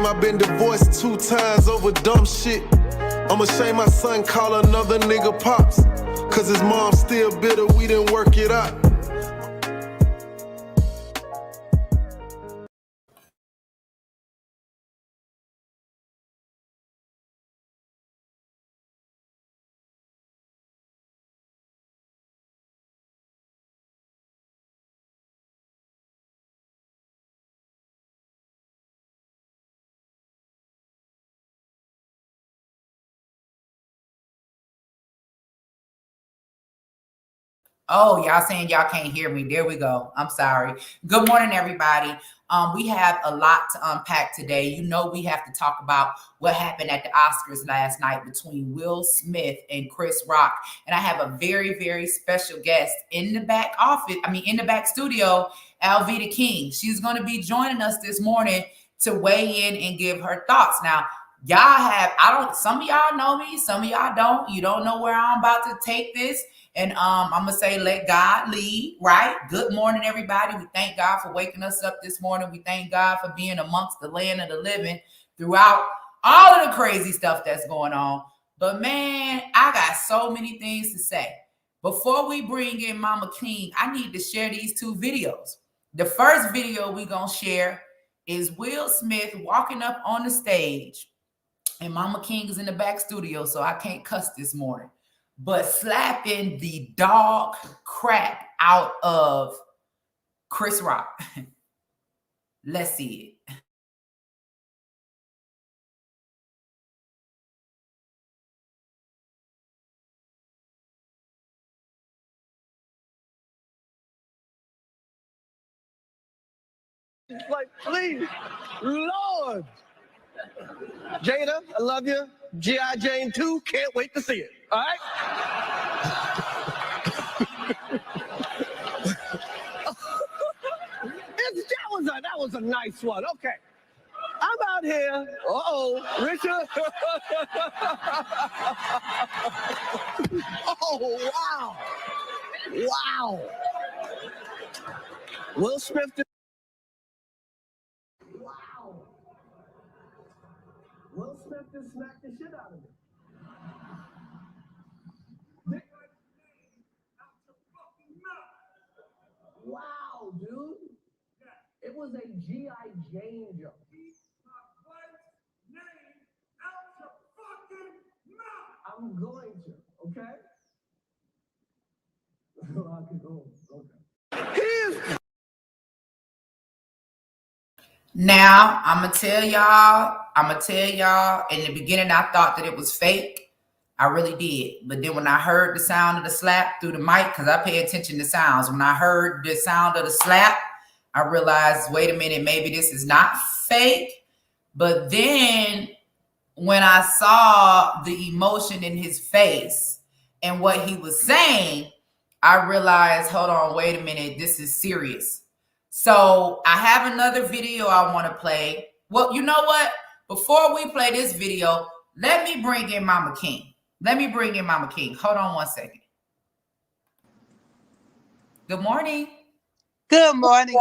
game, I've been divorced 2 times over dumb shit. I'ma shame my son, call another nigga pops. Cause his mom's still bitter, we didn't work it out. Oh, y'all saying y'all can't hear me. There we go. I'm sorry. Good morning, everybody. We have a lot to unpack today. You know, we have to talk about what happened at the Oscars last night between Will Smith and Chris Rock. And I have a very, very special guest in the back office. In the back studio, Alveda King. She's going to be joining us this morning to weigh in and give her thoughts. Now, some of y'all know me, some of y'all don't. You don't know where I'm about to take this. And I'm going to say, let God lead, right? Good morning, everybody. We thank God for waking us up this morning. We thank God for being amongst the land of the living throughout all of the crazy stuff that's going on. But man, I got so many things to say. Before we bring in Mama King, I need to share these 2 videos. The first video we're going to share is Will Smith walking up on the stage. And Mama King is in the back studio, so I can't cuss this morning. But slapping the dog crap out of Chris Rock. Let's see it. Like, please, Lord. Jada, I love you. G.I. Jane 2, can't wait to see it. All right? That was a nice one. Okay. I'm out here. Richard. Oh, wow. Wow. Will Smith. Wow. Will Smith just smacked the shit out of me. Wow, dude. It was a G.I. Jane joke. Keep my wife's name out your fucking mouth. I'm going to, okay? Okay. Now, I'm going to tell y'all, in the beginning, I thought that it was fake. I really did. But then when I heard the sound of the slap through the mic, because I pay attention to sounds, when I heard the sound of the slap, I realized, wait a minute, maybe this is not fake. But then when I saw the emotion in his face and what he was saying, I realized, hold on, wait a minute, this is serious. So I have another video I want to play. Well, you know what? Before we play this video, let me bring in Mama King. Hold on one second. Good morning. Good morning.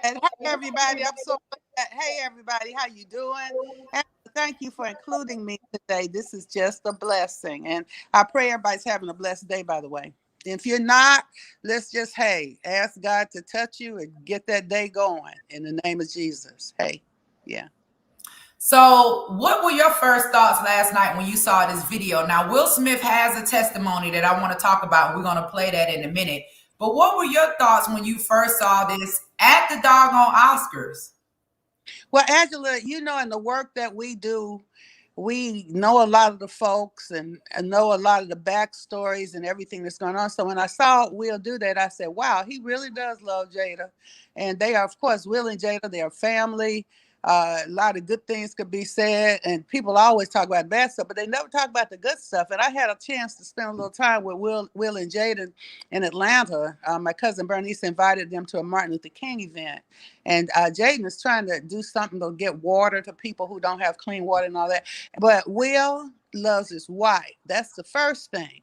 Hey, everybody. I'm so glad. Hey, everybody. How you doing? And thank you for including me today. This is just a blessing. And I pray everybody's having a blessed day, by the way. If you're not, let's just, ask God to touch you and get that day going in the name of Jesus. Yeah. So what were your first thoughts last night when you saw this video? Now, Will Smith has a testimony that I want to talk about. We're going to play that in a minute. But what were your thoughts when you first saw this at the doggone Oscars? Well, Angela, in the work that we do, we know a lot of the folks and know a lot of the backstories and everything that's going on. So when I saw Will do that, I said, wow, he really does love Jada. And they are, of course, Will and Jada, they are family. A lot of good things could be said, and people always talk about bad stuff, but they never talk about the good stuff. And I had a chance to spend a little time with Will and Jaden in Atlanta. My cousin Bernice invited them to a Martin Luther King event, and Jaden is trying to do something to get water to people who don't have clean water and all that. But Will loves his wife. That's the first thing.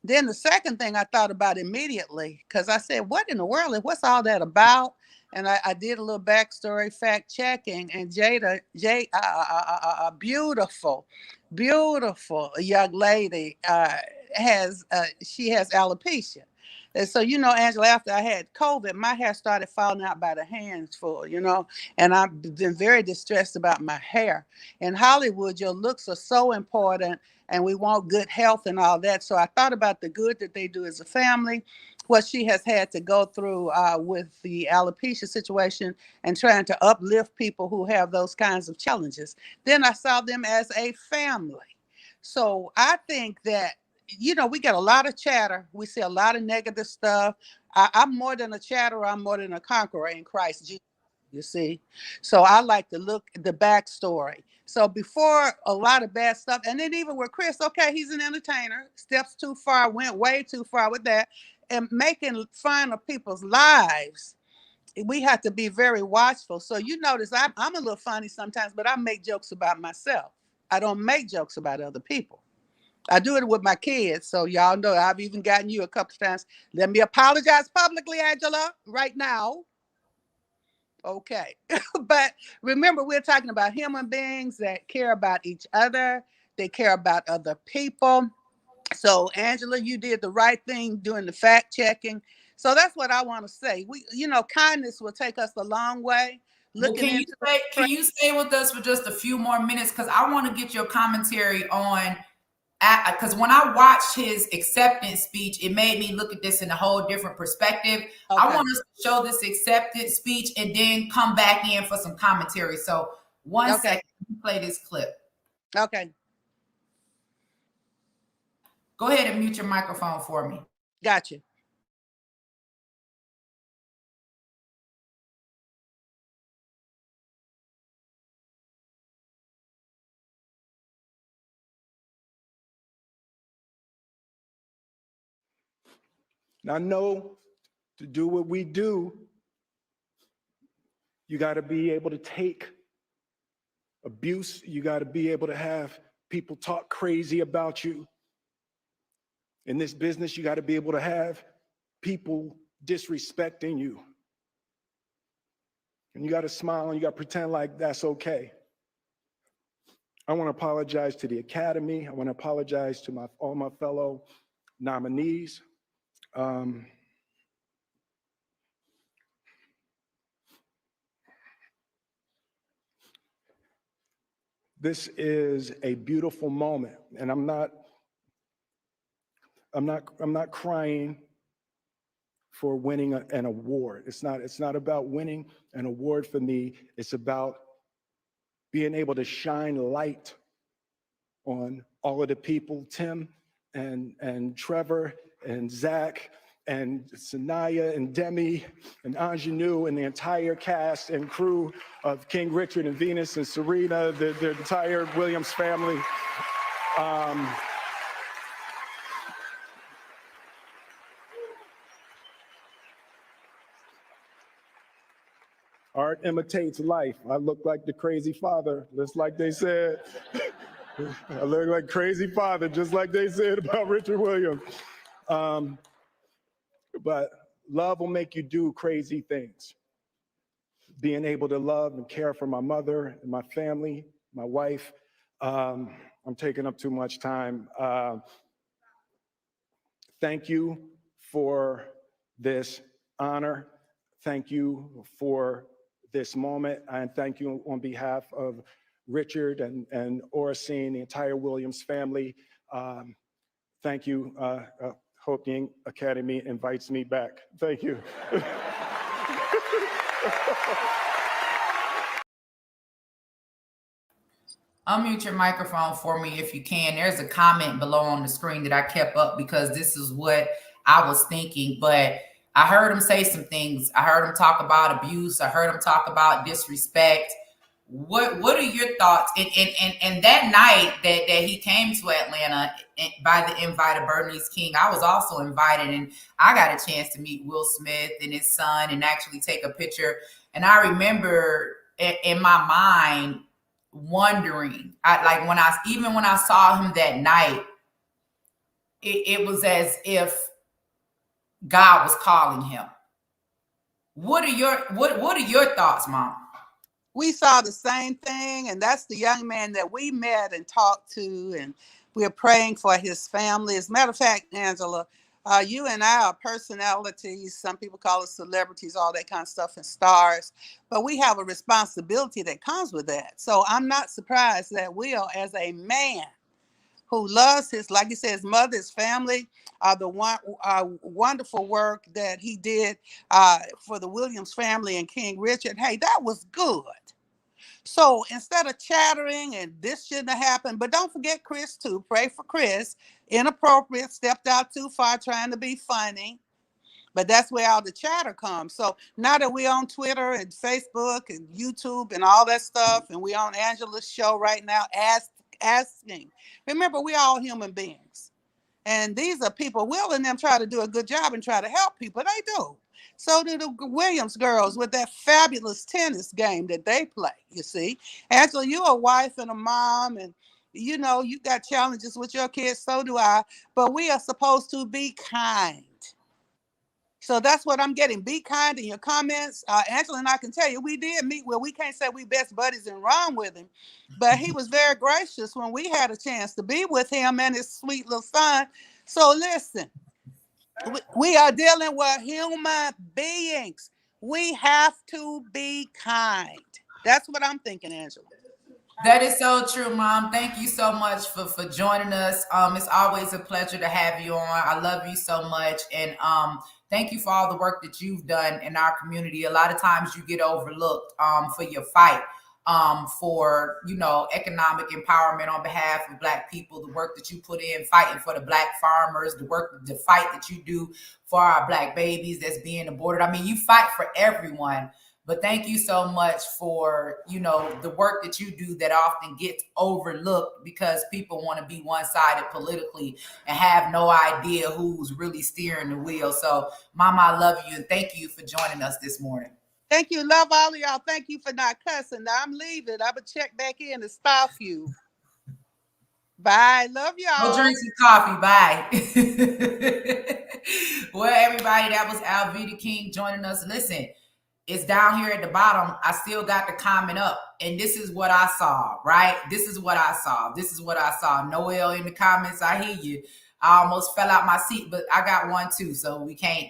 Then the second thing I thought about immediately, because I said, what in the world? What's all that about? And I did a little backstory fact checking, and beautiful, beautiful young lady, she has alopecia. And so, Angela, after I had COVID, my hair started falling out by the handful, and I've been very distressed about my hair. In Hollywood, your looks are so important, and we want good health and all that. So I thought about the good that they do as a family, what she has had to go through with the alopecia situation, and trying to uplift people who have those kinds of challenges. Then I saw them as a family. So I think that, we get a lot of chatter. We see a lot of negative stuff. I'm more than a chatterer. I'm more than a conqueror in Christ Jesus. You see, so I like to look at the backstory. So before a lot of bad stuff, and then even with Chris, okay, he's an entertainer. Steps too far, went way too far with that, and making fun of people's lives. We have to be very watchful. So you notice I'm a little funny sometimes, but I make jokes about myself. I don't make jokes about other people. I do it with my kids. So y'all know I've even gotten you a couple of times. Let me apologize publicly, Angela, right now. Okay. But remember, we're talking about human beings that care about each other. They care about other people. So Angela, you did the right thing doing the fact checking. So that's what I want to say. Kindness will take us a long way. Well, can you stay with us for just a few more minutes? Because I want to get your commentary on, because when I watched his acceptance speech, it made me look at this in a whole different perspective. Okay. I want us to show this acceptance speech and then come back in for some commentary. So one second, play this clip. Okay. Go ahead and mute your microphone for me. Gotcha. I know to do what we do, you got to be able to take abuse. You got to be able to have people talk crazy about you. In this business, you got to be able to have people disrespecting you. And you got to smile and you got to pretend like that's okay. I want to apologize to the Academy. I want to apologize to all my fellow nominees. This is a beautiful moment, and I'm not crying for winning an award. It's not about winning an award for me. It's about being able to shine light on all of the people, Tim and Trevor and Zach and Sanaya and Demi and Ingenue and the entire cast and crew of King Richard and Venus and Serena, the entire Williams family. Art imitates life. I look like the crazy father, just like they said. I look like crazy father, just like they said about Richard Williams. But love will make you do crazy things. Being able to love and care for my mother and my family, my wife. I'm taking up too much time. Thank you for this honor. Thank you for this moment. And thank you on behalf of Richard and Oracene, the entire Williams family. Thank you. Hope the Academy invites me back. Thank you. Unmute your microphone for me if you can. There's a comment below on the screen that I kept up because this is what I was thinking, but I heard him say some things. I heard him talk about abuse. I heard him talk about disrespect. What are your thoughts? And that night that he came to Atlanta by the invite of Bernice King, I was also invited, and I got a chance to meet Will Smith and his son and actually take a picture. And I remember in my mind wondering, when I saw him that night, it was as if God was calling him. What are your thoughts, Mom? We saw the same thing, and that's the young man that we met and talked to, and we're praying for his family. As a matter of fact, Angela, you and I are personalities. Some people call us celebrities, all that kind of stuff, and stars. But we have a responsibility that comes with that. So I'm not surprised that Will, as a man who loves his, like you said, his mother, his family, the wonderful work that he did for the Williams family and King Richard. Hey, that was good. So instead of chattering and this shouldn't have happened, but don't forget Chris too. Pray for Chris. Inappropriate, stepped out too far trying to be funny. But that's where all the chatter comes. So now that we're on Twitter and Facebook and YouTube and all that stuff, and we're on Angela's show right now, asking. Remember, we're all human beings. And these are people, Will and them try to do a good job and try to help people. They do. So do the Williams girls with that fabulous tennis game that they play, you see. Angela, you're a wife and a mom, and you know, you got challenges with your kids, so do I. But we are supposed to be kind. So that's what I'm getting. Be kind in your comments. Angela and I can tell you, we did meet. Well, we can't say we best buddies and run with him, but he was very gracious when we had a chance to be with him and his sweet little son. So listen, we are dealing with human beings. We have to be kind. That's what I'm thinking, Angela. That is so true, Mom. Thank you so much for joining us. It's always a pleasure to have you on. I love you so much, and thank you for all the work that you've done in our community. A lot of times you get overlooked for your fight for economic empowerment on behalf of Black people. The work that you put in fighting for the Black farmers, the fight that you do for our Black babies that's being aborted. I mean, you fight for everyone. But thank you so much for, the work that you do that often gets overlooked because people want to be one-sided politically and have no idea who's really steering the wheel. So, Mama, I love you and thank you for joining us this morning. Thank you. Love all of y'all. Thank you for not cussing. Now I'm leaving. I'm going to check back in and stop you. Bye. Love y'all. Go drink some coffee. Bye. Well, everybody, that was Alveda King joining us. Listen. It's down here at the bottom. I still got the comment up. And this is what I saw, right? This is what I saw. Noel in the comments, I hear you. I almost fell out my seat, but I got one too. So we can't,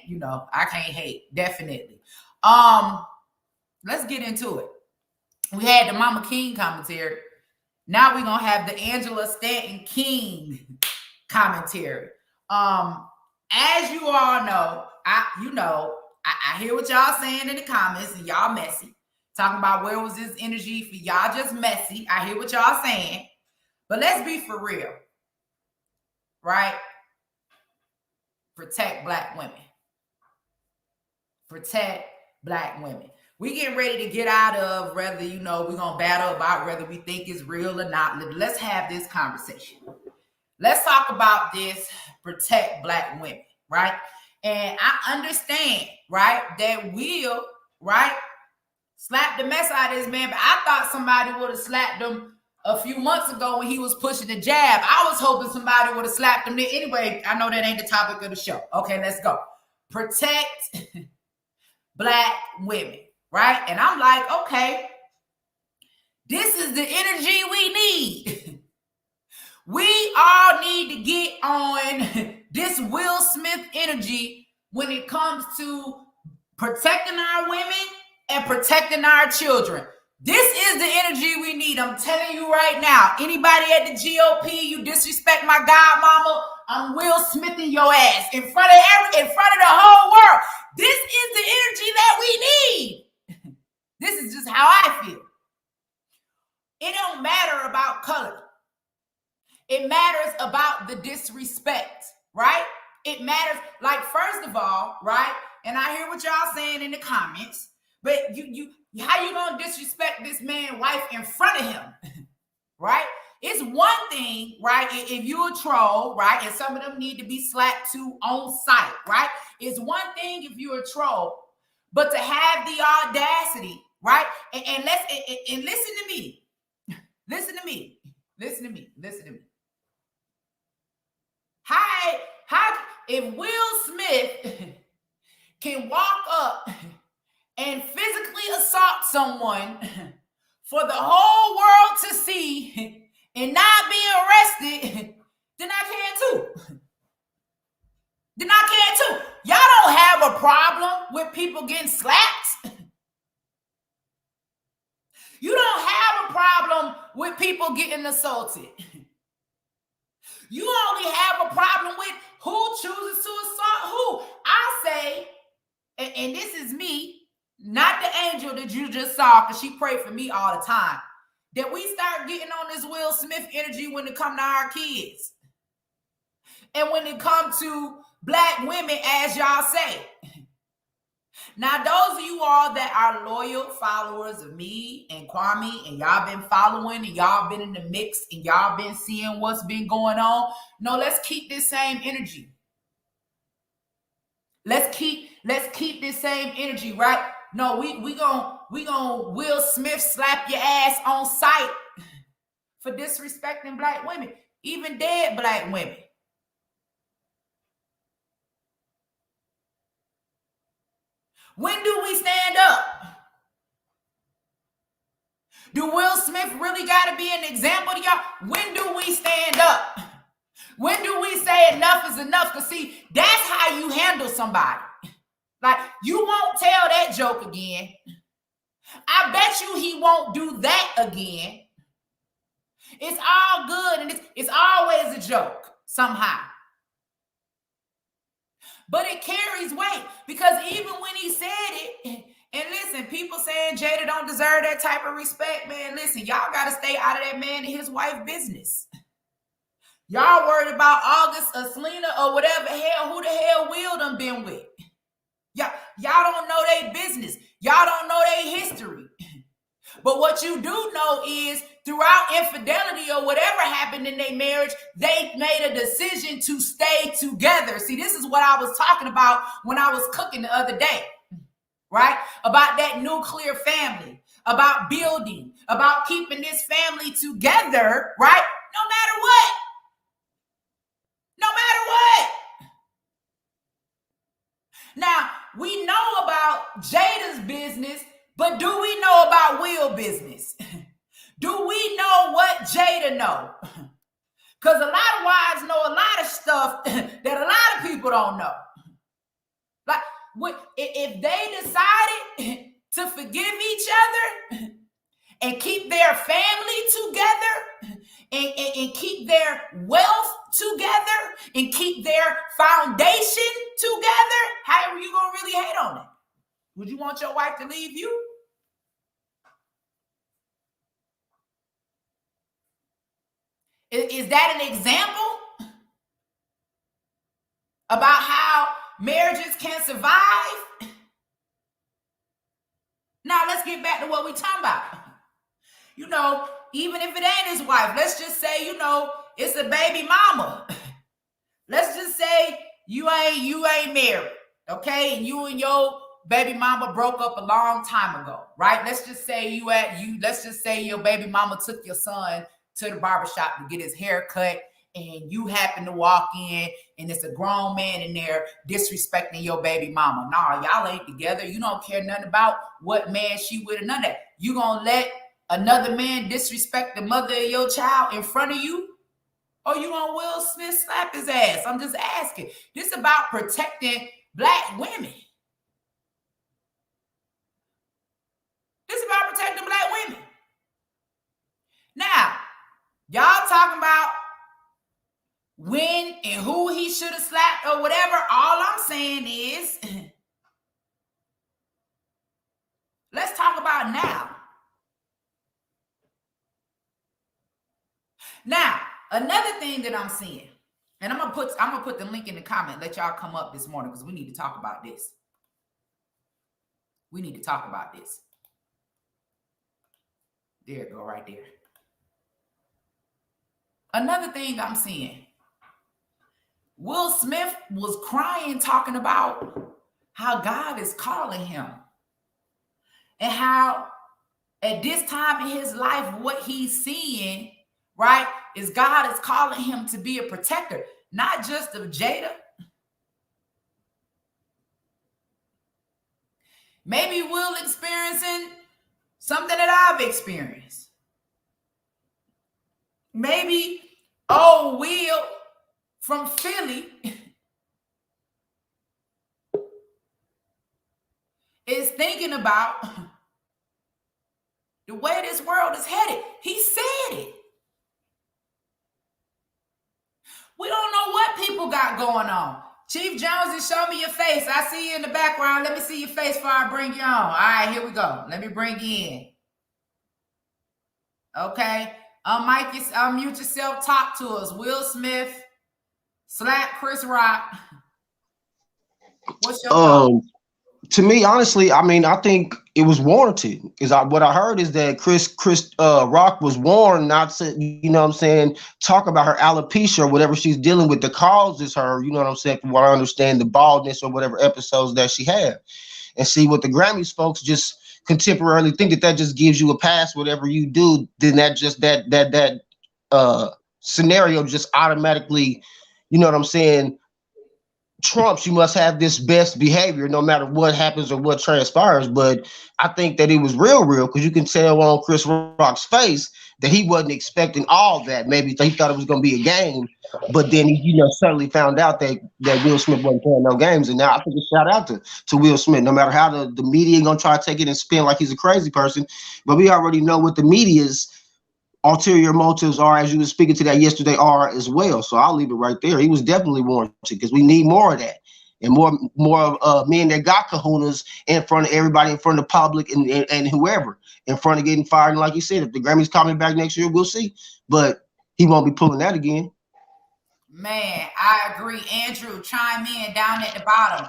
I can't hate. Definitely. Let's get into it. We had the Mama King commentary. Now we're going to have the Angela Stanton King commentary. As you all know, I hear what y'all saying in the comments, and y'all messy. Talking about where was this energy for y'all just messy. I hear what y'all saying. But let's be for real. Right? Protect Black women. Protect Black women. We getting ready to get out of whether, we're going to battle about whether we think it's real or not. Let's have this conversation. Let's talk about this protect Black women, right? And I understand, right, that Will, right, slapped the mess out of this man, but I thought somebody would have slapped him a few months ago when he was pushing the jab. I was hoping somebody would have slapped him there. Anyway, I know that ain't the topic of the show. Okay, let's go. Protect Black women, right? And I'm like, okay, this is the energy we need. We all need to get on this Will Smith energy when it comes to protecting our women and protecting our children. This is the energy we need. I'm telling you right now. Anybody at the GOP, you disrespect my godmama, I'm Will Smith in your ass in front of the whole world. This is the energy that we need. This is just how I feel. It don't matter about color. It matters about the disrespect, right? It matters, like, first of all, right? And I hear what y'all saying in the comments, but how you gonna disrespect this man's wife in front of him, right? It's one thing, right? If you're a troll, right? And some of them need to be slapped too on site, right? It's one thing if you're a troll, but to have the audacity, right? And listen to me. Listen to me. How if Will Smith can walk up and physically assault someone for the whole world to see and not be arrested, then I can too. Then I can too. Y'all don't have a problem with people getting slapped. You don't have a problem with people getting assaulted. You only have a problem with who chooses to assault who. I say, and this is me, not the angel that you just saw, because she prayed for me all the time, that we start getting on this Will Smith energy when it comes to our kids. And when it comes to Black women, as y'all say. Now, those of you all that are loyal followers of me and Kwame, and y'all been following, and y'all been in the mix, and y'all been seeing what's been going on, no, let's keep this same energy. Let's keep this same energy, right? No, we gonna Will Smith slap your ass on sight for disrespecting Black women, even dead Black women. When do we stand up? Do Will Smith really got to be an example to y'all? When do we stand up? When do we say enough is enough? Because see, that's how you handle somebody. Like, you won't tell that joke again. I bet you he won't do that again. It's all good, and it's always a joke somehow. But it carries weight, because even when he said it, and listen, people saying Jada don't deserve that type of respect, man, listen, y'all got to stay out of that man and his wife business. Y'all worried about August or Selena or whatever hell, who the hell Will done been with. Y'all don't know their business. Y'all don't know their history. But what you do know is throughout infidelity or whatever happened in their marriage, they made a decision to stay together. See, this is what I was talking about when I was cooking the other day, right? About that nuclear family, about building, about keeping this family together, right? No matter what. No matter what. Now, we know about Jada's business, but do we know about Will's business? Do we know what Jada know? Because a lot of wives know a lot of stuff that a lot of people don't know. Like, if they decided to forgive each other and keep their family together and keep their wealth together and keep their foundation together, how are you going to really hate on it? Would you want your wife to leave you? Is that an example about how marriages can survive? Now, let's get back to what we're talking about. You know, even if it ain't his wife, let's just say, you know, it's a baby mama. Let's just say you ain't married, okay? And you and your baby mama broke up a long time ago, right? Let's just say let's just say your baby mama took your son to the barbershop to get his hair cut, and you happen to walk in and it's a grown man in there disrespecting your baby mama. Nah, y'all ain't together. You don't care nothing about what man she with or none of that. You gonna let another man disrespect the mother of your child in front of you? Or you gonna Will Smith slap his ass? I'm just asking. This is about protecting Black women. This is about protecting Black women. Now, y'all talking about when and who he should have slapped or whatever. All I'm saying is, let's talk about now. Now, another thing that I'm seeing, and I'm gonna put the link in the comment, let y'all come up this morning because we need to talk about this. We need to talk about this. There it go, right there. Another thing I'm seeing, Will Smith was crying, talking about how God is calling him and how at this time in his life, what he's seeing, right, is God is calling him to be a protector, not just of Jada. Maybe Will experiencing something that I've experienced. Maybe old Will from Philly is thinking about the way this world is headed. He said it. We don't know what people got going on. Chief Jones, show me your face. I see you in the background. Let me see your face before I bring you on. All right, here we go. Let me bring you in. Okay. Unmute yourself. Talk to us. Will Smith slap Chris Rock. What's your thought? To me, honestly, I mean, I think it was warranted. Because what I heard is that Chris Rock was warned not to, you know what I'm saying, talk about her alopecia or whatever she's dealing with that causes her, you know what I'm saying, from what I understand, the baldness or whatever episodes that she had. And see, what the Grammys folks just contemporarily think that just gives you a pass, whatever you do, then that just that scenario just automatically, you know what I'm saying, trumps you must have this best behavior no matter what happens or what transpires. But I think that it was real because you can tell on Chris Rock's face that he wasn't expecting all that. Maybe he thought it was going to be a game, but then he, suddenly found out that Will Smith wasn't playing no games. And now I think a shout out to Will Smith, no matter how the media gonna try to take it and spin like he's a crazy person, but we already know what the media's ulterior motives are, as you were speaking to that yesterday, are as well. So I'll leave it right there. He was definitely warranted because we need more of that and more men that got kahunas in front of everybody, in front of the public and whoever, in front of getting fired. And like you said, if the Grammys coming back next year, we'll see. But he won't be pulling that again. Man, I agree. Andrew, chime in down at the bottom.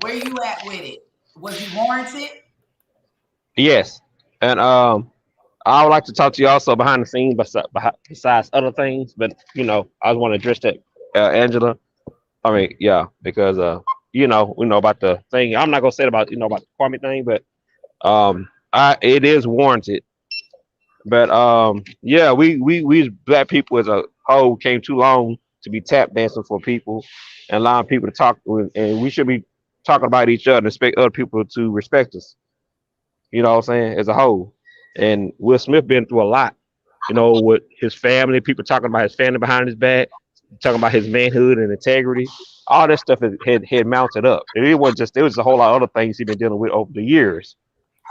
Where you at with it? Was he warranted? Yes. And I would like to talk to you also behind the scenes, besides other things. But I just want to address that, Angela. I mean, yeah, because we know about the thing. I'm not gonna say it about about the Kwame thing, but it is warranted. But yeah, we as black people as a whole came too long to be tap dancing for people and allowing people to talk, and we should be talking about each other and expect other people to respect us. You know what I'm saying? As a whole. And Will Smith been through a lot, with his family, people talking about his family behind his back, talking about his manhood and integrity. All that stuff had mounted up. And it was a whole lot of other things he'd been dealing with over the years.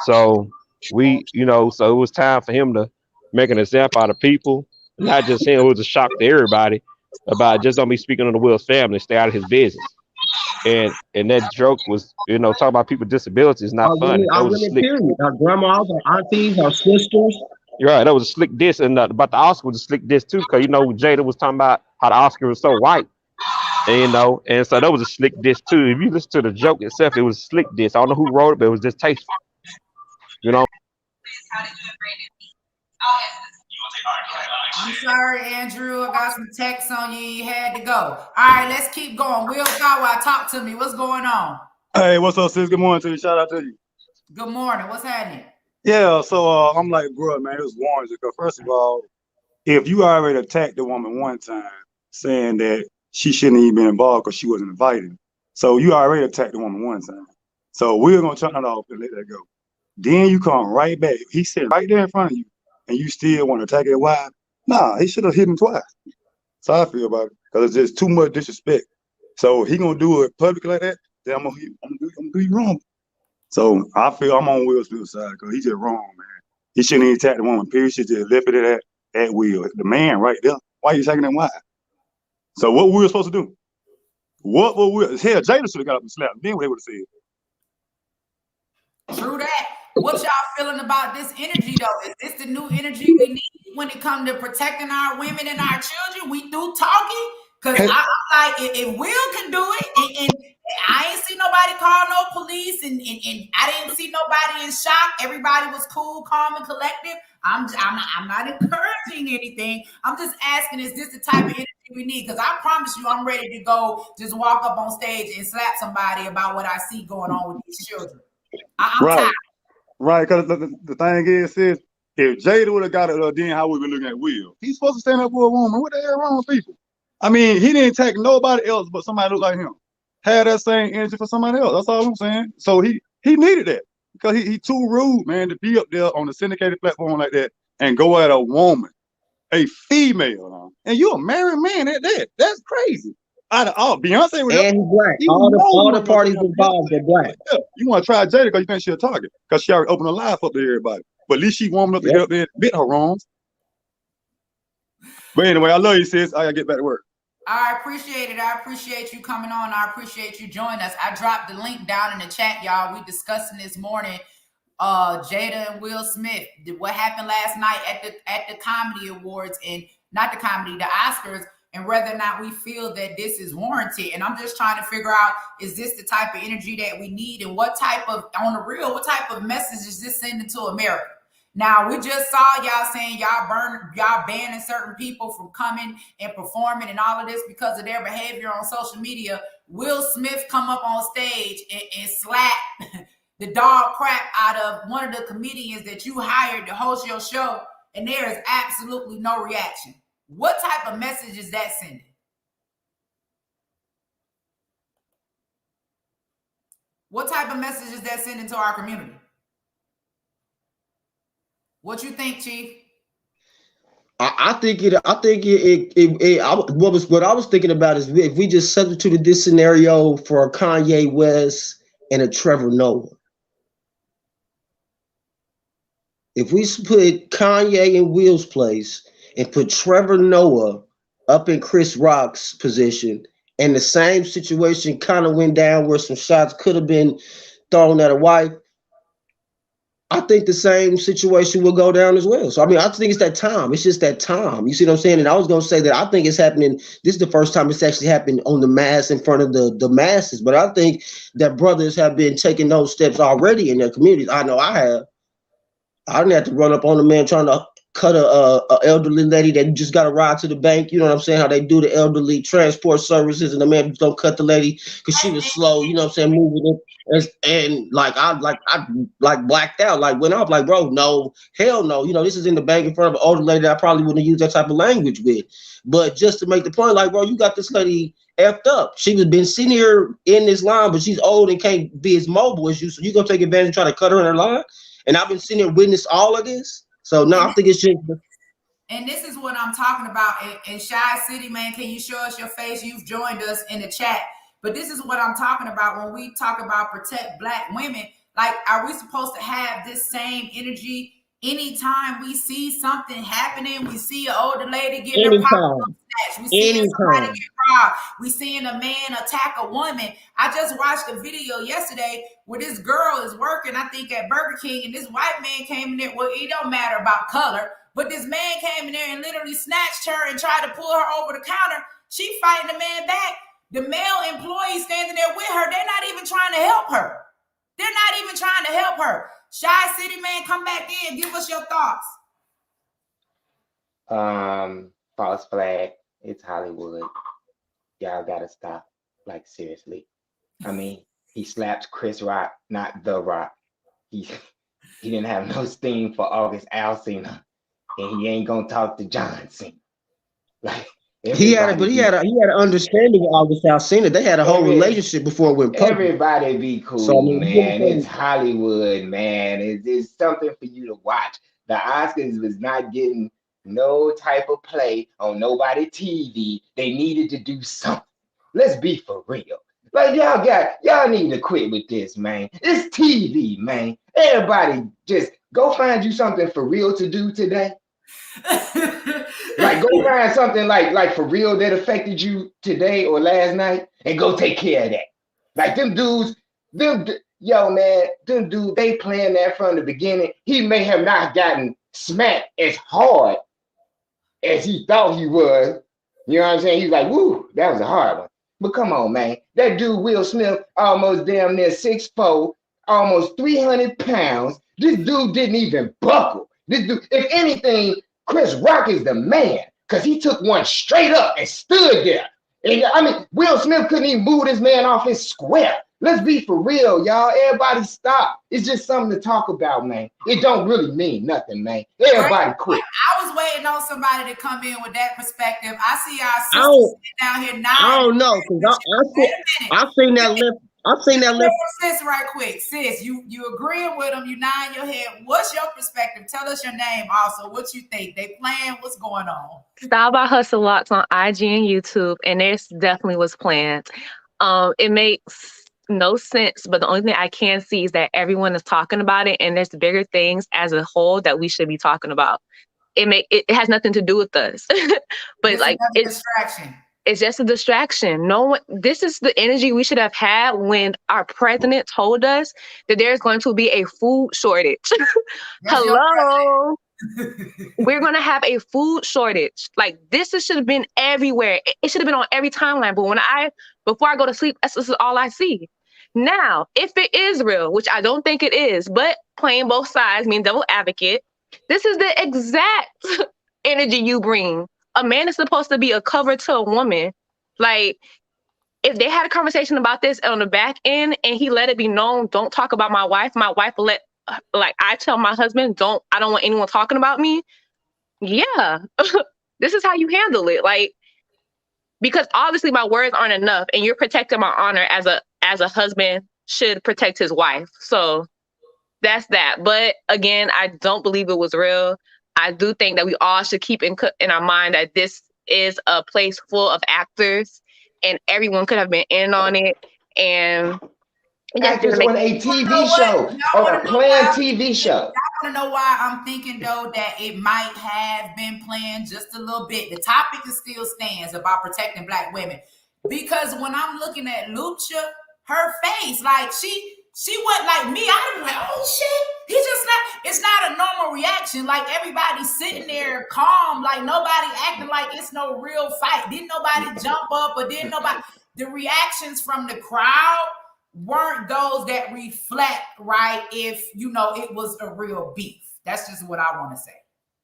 So so it was time for him to make an example out of people. Not just him, it was a shock to everybody about just don't be speaking on the Will's family, stay out of his business. And that joke was, talking about people with disabilities, not funny. That was a slick. Our grandmas, our aunties, our sisters. You're right. That was a slick diss, and about the Oscar was a slick diss too, because Jada was talking about how the Oscar was so white, and and so that was a slick diss too. If you listen to the joke itself, it was a slick diss. I don't know who wrote it, but it was distasteful. I'm sorry, Andrew. I got some text on you. You had to go. All right, let's keep going. Will Kawa, talk to me. What's going on? Hey, what's up, sis? Good morning to you. Shout out to you. Good morning. What's happening? Yeah, so I'm like, bro, man, it was warranted. Because first of all, if you already attacked the woman one time, saying that she shouldn't even been involved because she wasn't invited, so you already attacked the woman one time. So we're gonna turn it off and let that go. Then you come right back. He said right there in front of you, and you still want to attack his wife. Nah, he should have hit him twice. So I feel about it, because it's just too much disrespect. So he gonna do it publicly like that, then I'm gonna do you wrong. So I feel I'm on Will Smith's side, because he's just wrong, man. He shouldn't even attack the woman. Period. He should just left it at Will. The man right there. Why you attacking him? Why? So what Will supposed to do? What Will? Hell, Jada should have got up and slapped. Then what they would have said. True that. What y'all feeling about this energy though? Is this the new energy we need when it comes to protecting our women and our children? We do talking? Because I'm like, if Will can do it, and I ain't see nobody call no police, and I didn't see nobody in shock. Everybody was cool, calm, and collective. I'm not encouraging anything. I'm just asking, is this the type of energy we need? Because I promise you, I'm ready to go just walk up on stage and slap somebody about what I see going on with these children. I'm tired. Right, because the thing is, if Jada would have got it, then how we been looking at Will? He's supposed to stand up for a woman. What the hell wrong with people? I mean, he didn't attack nobody else but somebody look like him. Had that same energy for somebody else. That's all I'm saying. So he needed that. because he too rude, man, to be up there on a syndicated platform like that and go at a woman, a female, and you're a married man at that. That's crazy. Out of all, Beyonce was And he's black. you All know the parties involved are black. Yeah. You want to try Jada because you think she a target because she already opened her life up to everybody. But at least she warmed up to get up there and admit her wrongs. But anyway, I love you, sis. I gotta get back to work. I appreciate it. I appreciate you coming on. I appreciate you joining us. I dropped the link down in the chat, y'all. We discussing this morning Jada and Will Smith, what happened last night at the comedy awards, and not the comedy, the Oscars, and whether or not we feel that this is warranted. And I'm just trying to figure out, is this the type of energy that we need, and what type of, on the real, what type of message is this sending to America? Now, we just saw y'all saying y'all banning certain people from coming and performing and all of this because of their behavior on social media. Will Smith come up on stage and slap the dog crap out of one of the comedians that you hired to host your show, and there is absolutely no reaction. What type of message is that sending? What type of message is that sending to our community? What you think, Chief? I think what I was thinking about is if we just substituted this scenario for a Kanye West and a Trevor Noah. If we put Kanye in Will's place and put Trevor Noah up in Chris Rock's position, and the same situation kind of went down where some shots could have been thrown at a wife, I think the same situation will go down as well. So, I mean, I think it's that time. It's just that time. You see what I'm saying? And I was going to say that I think it's happening. This is the first time it's actually happened on the mass in front of the masses. But I think that brothers have been taking those steps already in their communities. I know I have. I didn't have to run up on a man trying to cut a elderly lady that just got a ride to the bank. You know what I'm saying? How they do the elderly transport services, and the man just don't cut the lady because she was slow. You know what I'm saying? Moving it. And I blacked out, like went off, like, bro, no, hell no. You know, this is in the bank in front of an older lady that I probably wouldn't have used that type of language with. But just to make the point, like, bro, you got this lady effed up. She was been sitting here in this line, but she's old and can't be as mobile as you. So you gonna take advantage and try to cut her in her line? And I've been sitting here witness all of this. So now I think it's just. And this is what I'm talking about. And Shy City, man, can you show us your face? You've joined us in the chat. But this is what I'm talking about when we talk about protect Black women. Like, are we supposed to have this same energy anytime we see something happening? We see an older lady getting her pocket snatched. We see somebody get robbed. We seeing a man attack a woman. I just watched a video yesterday where this girl is working, I think, at Burger King, and this white man came in there. Well, it don't matter about color, but this man came in there and literally snatched her and tried to pull her over the counter. She fighting the man back. The male employee standing there with her, they're not even trying to help her. They're not even trying to help her. Shy City, man, come back in. Give us your thoughts. False flag. It's Hollywood. Y'all gotta stop. Like, seriously. I mean, he slapped Chris Rock, not The Rock. He didn't have no steam for August Alsina, and he ain't gonna talk to John Cena. Like, he had an understanding of August Alsina. They had a whole relationship before it went public. Everybody be cool, so, I mean, man. It's Hollywood, man. It's something for you to watch. The Oscars was not getting no type of play on nobody TV. They needed to do something. Let's be for real. Like, y'all need to quit with this, man. It's TV, man. Everybody just go find you something for real to do today. Like, go find something like for real that affected you today or last night, and go take care of that. Like, them dudes, them dudes, they playing that from the beginning. He may have not gotten smacked as hard as he thought he was. You know what I'm saying? He's like, woo, that was a hard one. But come on, man. That dude, Will Smith, almost damn near 6'4", almost 300 pounds. This dude didn't even buckle. This dude, if anything, Chris Rock is the man, because he took one straight up and stood there. And I mean, Will Smith couldn't even move this man off his square. Let's be for real, y'all. Everybody stop. It's just something to talk about, man. It don't really mean nothing, man. Everybody quit. I was waiting on somebody to come in with that perspective. I see our sisters down here now. I don't know, because I seen I've seen that left. Sis, right quick. Sis, you agreeing with them, you nodding your head. What's your perspective? Tell us your name also. What you think? They playing? What's going on? Style by Hustle Locks on IG and YouTube, and there's definitely was planned. It makes no sense, but the only thing I can see is that everyone is talking about it, and there's bigger things as a whole that we should be talking about. It has nothing to do with us, but It's like another distraction. It's just a distraction. No one. This is the energy we should have had when our president told us that there's going to be a food shortage. Hello. We're going to have a food shortage. Like this should have been everywhere. It should have been on every timeline. But before I go to sleep, this is all I see. Now, if it is real, which I don't think it is, but playing both sides, mean devil advocate, this is the exact energy you bring. A man is supposed to be a cover to a woman. Like, if they had a conversation about this on the back end and he let it be known, don't talk about my wife will let, like, I tell my husband, I don't want anyone talking about me. Yeah, this is how you handle it. Like, because obviously my words aren't enough and you're protecting my honor as a husband should protect his wife. So that's that. But again, I don't believe it was real. I do think that we all should keep in our mind that this is a place full of actors and everyone could have been in on it. And actors on a TV show, on a planned TV show. I want to know why I'm thinking, though, that it might have been planned just a little bit. The topic still stands about protecting Black women. Because when I'm looking at Lucha, her face, like she wasn't like me. I'm like, oh shit. It's not a normal reaction. Like everybody's sitting there calm, like nobody acting like it's no real fight. Didn't nobody jump up or the reactions from the crowd weren't those that reflect, right, if it was a real beef. That's just what I want to say.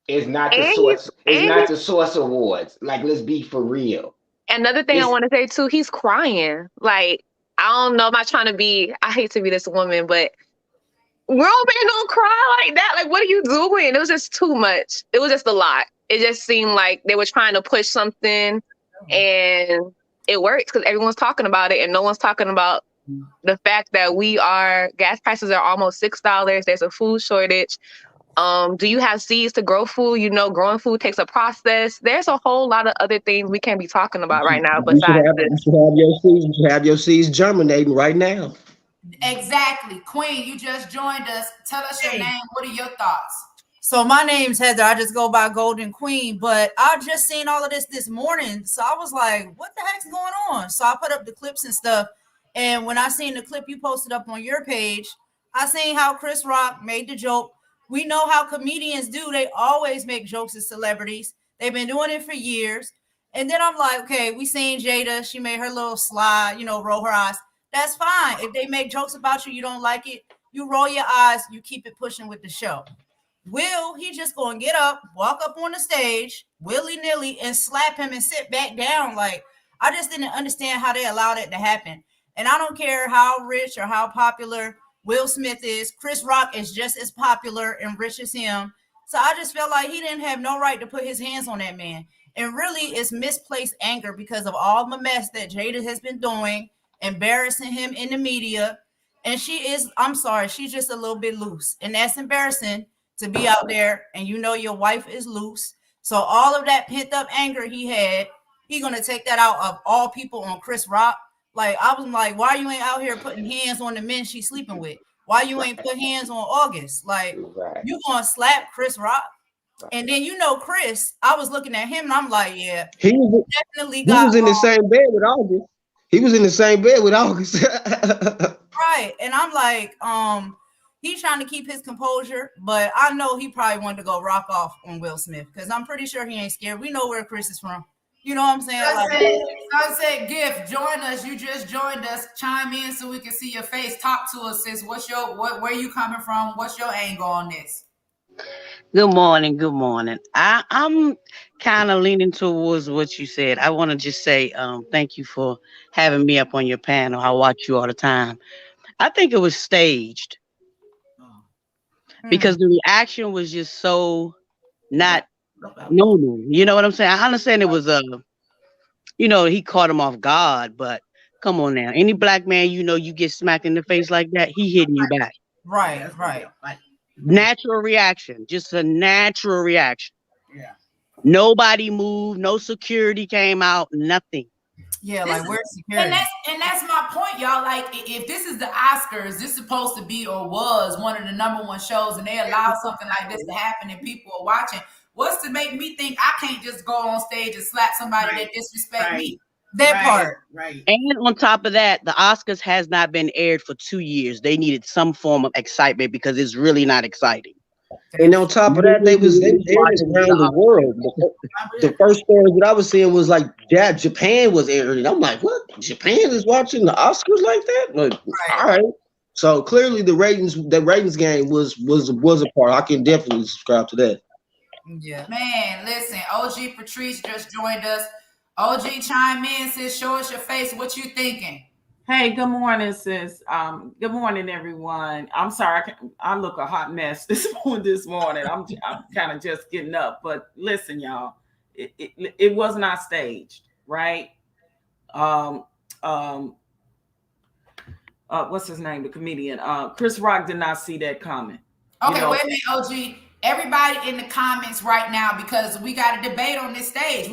It's not the source. It's not the Source Awards. Like, let's be for real. Another thing I want to say too, he's crying. Like, I don't know, I hate to be this woman, but grown men don't cry like that. Like, what are you doing? It was just too much. It was just a lot. It just seemed like they were trying to push something and it works because everyone's talking about it and no one's talking about the fact that gas prices are almost $6. There's a food shortage. Do you have seeds to grow food? Growing food takes a process. There's a whole lot of other things we can't be talking about right now. Besides you should have your seeds germinating right now. Exactly. Queen, you just joined us. Tell us your name. What are your thoughts? So my name's Heather. I just go by Golden Queen, but I just seen all of this morning. So I was like, what the heck's going on? So I put up the clips and stuff. And when I seen the clip you posted up on your page, I seen how Chris Rock made the joke. We know how comedians do. They always make jokes at celebrities. They've been doing it for years. And then I'm like, okay, we seen Jada. She made her little slide, roll her eyes. That's fine. If they make jokes about you, you don't like it, you roll your eyes, you keep it pushing with the show. Will, he just going to get up, walk up on the stage, willy-nilly, and slap him and sit back down. Like, I just didn't understand how they allowed it to happen. And I don't care how rich or how popular Will Smith is. Chris Rock is just as popular and rich as him. So I just felt like he didn't have no right to put his hands on that man. And really, it's misplaced anger because of all the mess that Jada has been doing, embarrassing him in the media. And I'm sorry, she's just a little bit loose. And that's embarrassing to be out there and your wife is loose. So all of that pent up anger he had, he's going to take that out of all people on Chris Rock. Like, I was like, why you ain't out here putting hands on the men she's sleeping with? Why you ain't put hands on August? Like, you going to slap Chris Rock? And then, Chris, I was looking at him and I'm like, yeah, he was in the same bed with August. He was in the same bed with August. Right. And I'm like, he's trying to keep his composure, but I know he probably wanted to go rock off on Will Smith because I'm pretty sure he ain't scared. We know where Chris is from. You know what I'm saying? Sunset Gift, join us. You just joined us. Chime in so we can see your face. Talk to us, sis. Where you coming from? What's your angle on this? Good morning. Good morning. I'm kind of leaning towards what you said. I want to just say thank you for having me up on your panel. I watch you all the time. I think it was staged because the reaction was just so not normal. You know what I'm saying? I understand it was he caught him off guard, but Come on now. Any black man, you get smacked in the face like that, he hitting you back. Right. Natural reaction. Just a natural reaction. Yeah. Nobody moved. No security came out. Nothing. Yeah, This like is- where's security? and that's my point, y'all. Like, if this is the Oscars, this is supposed to be or was one of the #1 shows, and they allow something like this to happen, and people are watching. What's to make me think I can't just go on stage and slap somebody that disrespect me? That part. Right. And on top of that, the Oscars has not been aired for 2 years. They needed some form of excitement because it's really not exciting. And on top of that, they aired it around the world. The first stories that I was seeing was like, yeah, Japan was airing it. I'm like, what? Japan is watching the Oscars like that? Like, all right. So clearly, the ratings game was a part. I can definitely subscribe to that. Yeah. Man, listen, OG Patrice just joined us. OG chime in, says, show us your face. What you thinking? Hey, good morning, sis. Good morning, everyone. I'm sorry, I look a hot mess this morning. I'm kind of just getting up, but listen, y'all, it was not staged, right? What's his name? The comedian, Chris Rock did not see that coming. Okay, wait a minute, OG. Everybody in the comments right now, because we got a debate on this stage.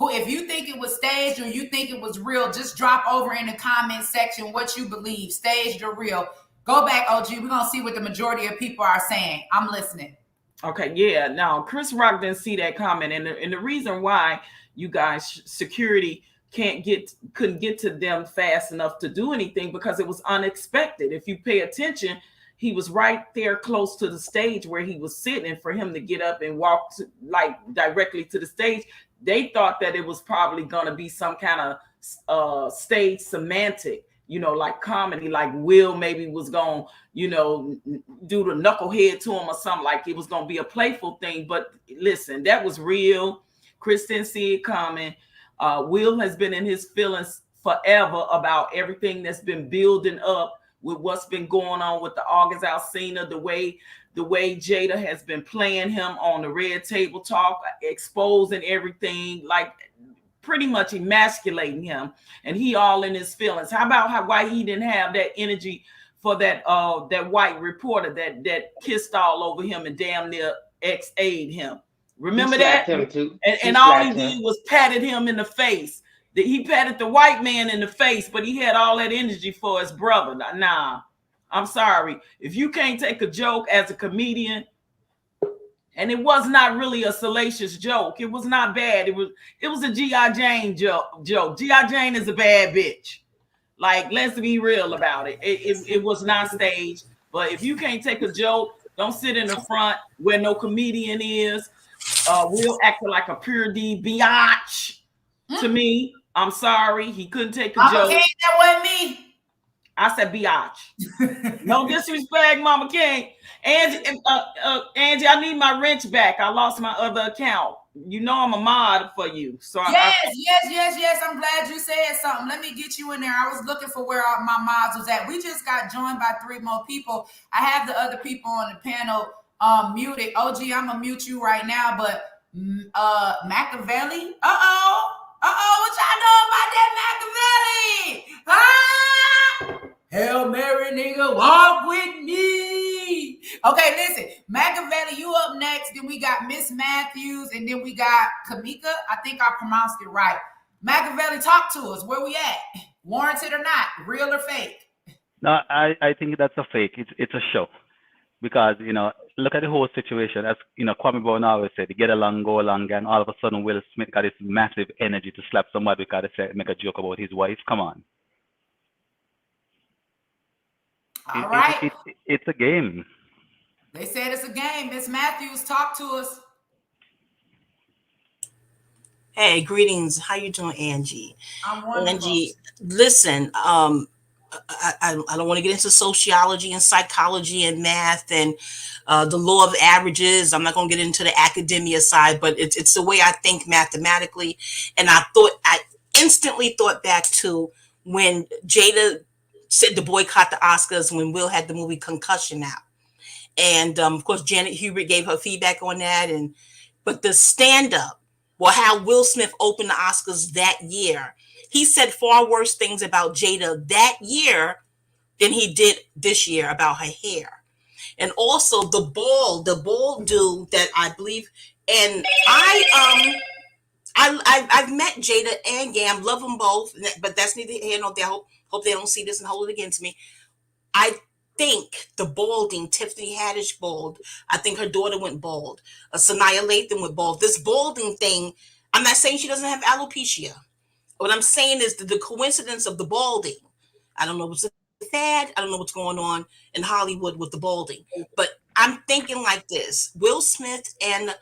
If you think it was staged or you think it was real, just drop over in the comment section what you believe, staged or real. Go back, OG. We're gonna see what the majority of people are saying. I'm listening. Okay, yeah. Now, Chris Rock didn't see that comment, and the reason why you guys security couldn't get to them fast enough to do anything because it was unexpected. If you pay attention, he was right there close to the stage where he was sitting, and for him to get up and walk directly to the stage, they thought that it was probably going to be some kind of stage semantic, like comedy, like Will maybe was going to, do the knucklehead to him or something, like it was going to be a playful thing. But listen, that was real. Chris didn't see it coming. Will has been in his feelings forever about everything that's been building up with what's been going on with the August Alsina, the way Jada has been playing him on the Red Table Talk, exposing everything, like pretty much emasculating him, and he all in his feelings. How about why he didn't have that energy for that white reporter that kissed all over him and damn near ex-aid him? Remember that? Him too. And all he did was patted him in the face. He patted the white man in the face, but he had all that energy for his brother. Nah, I'm sorry. If you can't take a joke as a comedian, and it was not really a salacious joke. It was not bad. It was a G.I. Jane joke. G.I. Jane is a bad bitch. Like, let's be real about it. It was not staged. But if you can't take a joke, don't sit in the front where no comedian is. Will acted like a pure D biatch to me. I'm sorry. He couldn't take a joke. King, that wasn't me. I said biatch. No disrespect, Mama King. Angie, I need my wrench back. I lost my other account. I'm a mod for you. So Yes. I'm glad you said something. Let me get you in there. I was looking for where all my mods was at. We just got joined by 3 more people. I have the other people on the panel muted. OG, I'm gonna mute you right now, but Machiavelli. What y'all know about that Machiavelli? Hail Mary, nigga, walk with me. Okay, listen, Machiavelli, you up next. Then we got Miss Matthews, and then we got Kamika. I think I pronounced it right. Machiavelli, talk to us. Where we at? Warranted or not? Real or fake? No, I think that's a fake. It's a show. Because, look at the whole situation. As, Kwame Brown always said, get along, go along, and all of a sudden Will Smith got this massive energy to slap somebody because they make a joke about his wife. Come on. All right. It's a game. They said it's a game. Miss Matthews, talk to us. Hey, greetings. How you doing, Angie? I'm wonderful. Angie, listen, I don't want to get into sociology and psychology and math and the law of averages. I'm not going to get into the academia side, but it's the way I think mathematically. And I instantly thought back to when Jada said to boycott the Oscars when Will had the movie Concussion out. And of course, Janet Hubert gave her feedback on that. But the stand-up, how Will Smith opened the Oscars that year, He said far worse things about Jada that year than he did this year about her hair. And also the bald dude that I believe, and I've met Jada and Gam, love them both, but that's neither here nor there. Hope they don't see this and hold it against me. I think the balding, Tiffany Haddish bald. I think her daughter went bald. Sanaya Lathan went bald. This balding thing, I'm not saying she doesn't have alopecia. What I'm saying is the coincidence of the balding. I don't know what's a fad. I don't know what's going on in Hollywood with the balding. But I'm thinking like this. Will Smith and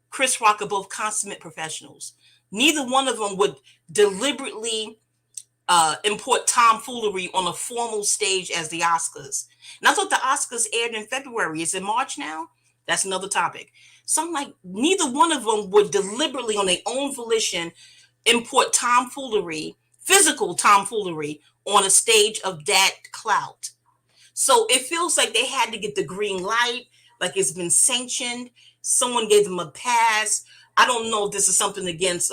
Chris Rock are both consummate professionals. Neither one of them would deliberately import tomfoolery on a formal stage as the Oscars. And I thought the Oscars aired in February. Is it March now? That's another topic. So I'm like, neither one of them would deliberately on their own volition import tomfoolery, physical tomfoolery on a stage of that clout. So it feels like they had to get the green light, like it's been sanctioned. Someone gave them a pass. I don't know if this is something against,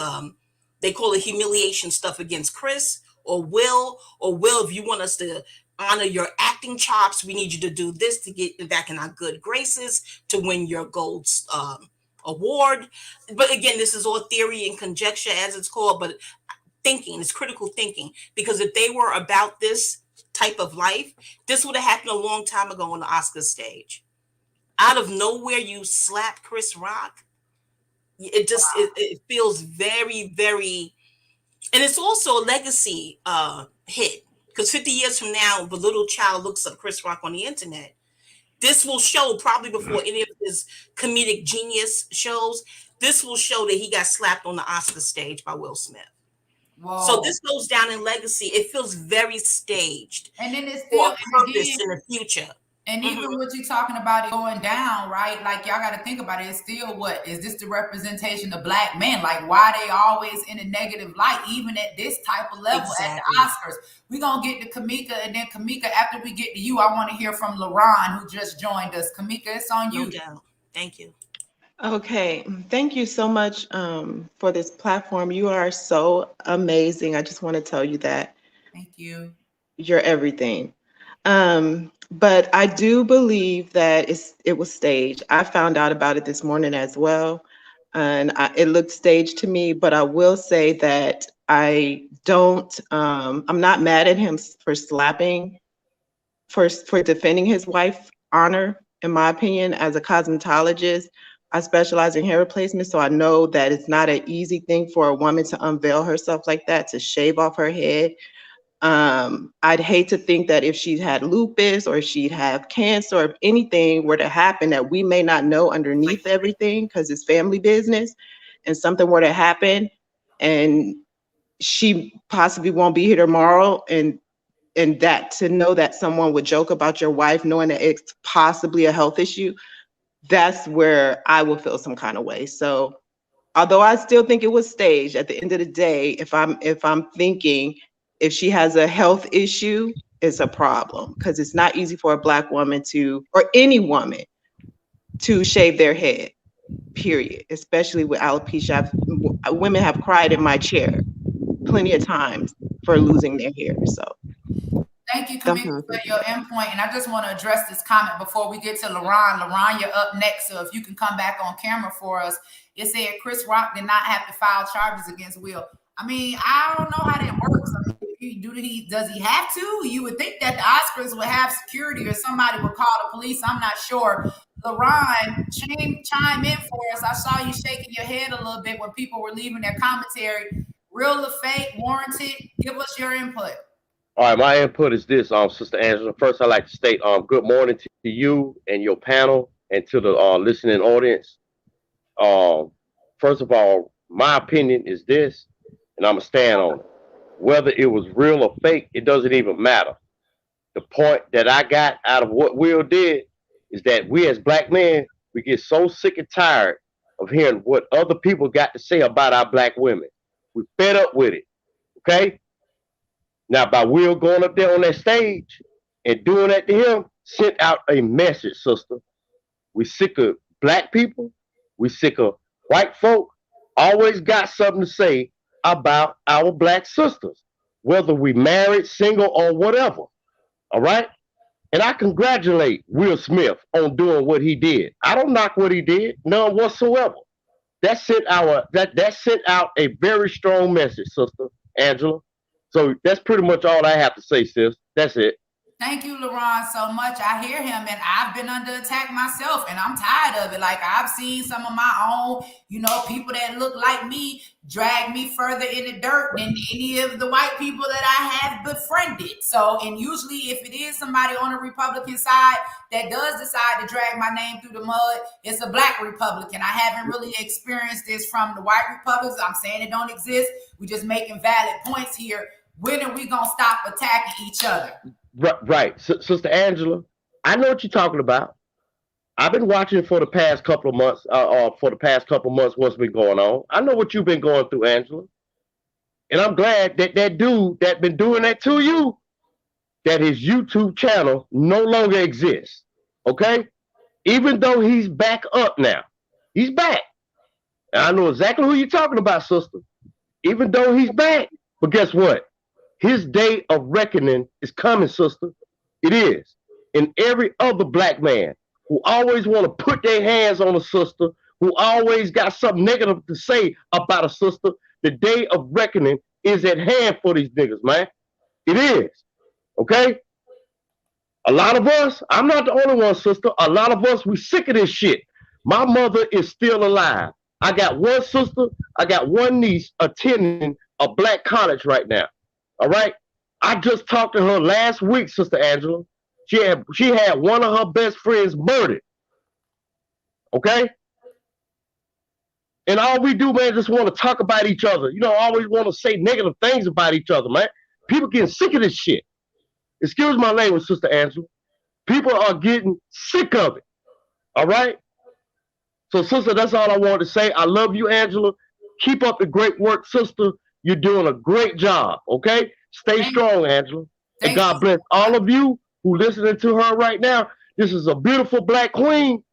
they call it humiliation stuff against Chris or Will, if you want us to honor your acting chops, we need you to do this to get back in our good graces to win your gold award. But again, this is all theory and conjecture as it's called, but thinking, it's critical thinking, because if they were about this type of life, this would have happened a long time ago on the Oscar stage. Out of nowhere, you slap Chris Rock. It just, it feels very, very, and it's also a legacy hit, because 50 years from now, if a little child looks up Chris Rock on the internet, this will show, probably before any of his comedic genius shows, this will show that he got slapped on the Oscar stage by Will Smith. Whoa. So this goes down in legacy. It feels very staged. And then it's still for a purpose in the future. And even what you're talking about it going down, right? Like, y'all got to think about it. It's still what? Is this the representation of black men? Like, why they always in a negative light, even at this type of level at the Oscars? We're going to get to Kamika, and then Kamika, after we get to you, I want to hear from LaRon, who just joined us. Kamika, it's on you. No doubt. Thank you. Okay, thank you so much for this platform. You are so amazing. I just want to tell you that. Thank you. You're everything. But I do believe that it was staged. I found out about it this morning as well, and it looked staged to me. But I will say that I don't. I'm not mad at him for slapping, for defending his wife's honor. In my opinion, as a cosmetologist, I specialize in hair replacement, so I know that it's not an easy thing for a woman to unveil herself like that, to shave off her head. I'd hate to think that if she had lupus or she'd have cancer or if anything were to happen that we may not know underneath everything, because it's family business, and something were to happen and she possibly won't be here tomorrow, and that to know that someone would joke about your wife knowing that it's possibly a health issue, that's where I will feel some kind of way. So although I still think it was staged, at the end of the day, if I'm thinking if she has a health issue, it's a problem, because it's not easy for a Black woman to, or any woman, to shave their head, period, especially with alopecia. Women have cried in my chair plenty of times for losing their hair. So thank you, Kamika, for your input. And I just want to address this comment before we get to LaRon. LaRon, you're up next, so if you can come back on camera for us. It said Chris Rock did not have to file charges against Will. I mean, I don't know how that works. I mean, does he have to? You would think that the Oscars would have security or somebody would call the police. I'm not sure. LaRon, chime in for us. I saw you shaking your head a little bit when people were leaving their commentary. Real or fake, warranted? Give us your input. All right, my input is this, Sister Angela. First, I'd like to state good morning to you and your panel and to the listening audience. First of all, my opinion is this, and I'm going to stand on it. Whether it was real or fake, it doesn't even matter. The point that I got out of what Will did is that we as Black men, we get so sick and tired of hearing what other people got to say about our Black women. We're fed up with it, okay? Now, by Will going up there on that stage and doing that to him, sent out a message, sister. We sick of Black people. We sick of white folk. Always got something to say about our black sisters, whether we married, single, or whatever. All right. And I congratulate Will Smith on doing what he did. I don't knock what he did, none whatsoever. That sent out a very strong message, Sister Angela. So that's pretty much all I have to say, sis. That's it. Thank you, LaRon, so much. I hear him, and I've been under attack myself, and I'm tired of it. Like, I've seen some of my own, people that look like me drag me further in the dirt than any of the white people that I have befriended. So, and usually if it is somebody on the Republican side that does decide to drag my name through the mud, it's a black Republican. I haven't really experienced this from the white Republicans. I'm saying it don't exist. We're just making valid points here. When are we going to stop attacking each other? Right. Sister Angela, I know what you're talking about. I've been watching for the past couple of months, what's been going on. I know what you've been going through, Angela. And I'm glad that dude that been doing that to you, that his YouTube channel no longer exists. Okay? Even though he's back up now. He's back. And I know exactly who you're talking about, sister. Even though he's back. But guess what? His day of reckoning is coming, sister. It is. And every other black man who always want to put their hands on a sister, who always got something negative to say about a sister, the day of reckoning is at hand for these niggas, man. It is. Okay? A lot of us, I'm not the only one, sister. A lot of us, we sick of this shit. My mother is still alive. I got one sister, I got one niece attending a black college right now. All right. I just talked to her last week, Sister Angela. She had one of her best friends murdered. Okay. And all we do, man, just want to talk about each other. Always want to say negative things about each other, man. People getting sick of this shit. Excuse my language, Sister Angela. People are getting sick of it. All right. So, sister, that's all I wanted to say. I love you, Angela. Keep up the great work, sister. You're doing a great job, okay? Stay strong, Angela. And God bless all of you who listening to her right now. This is a beautiful black queen.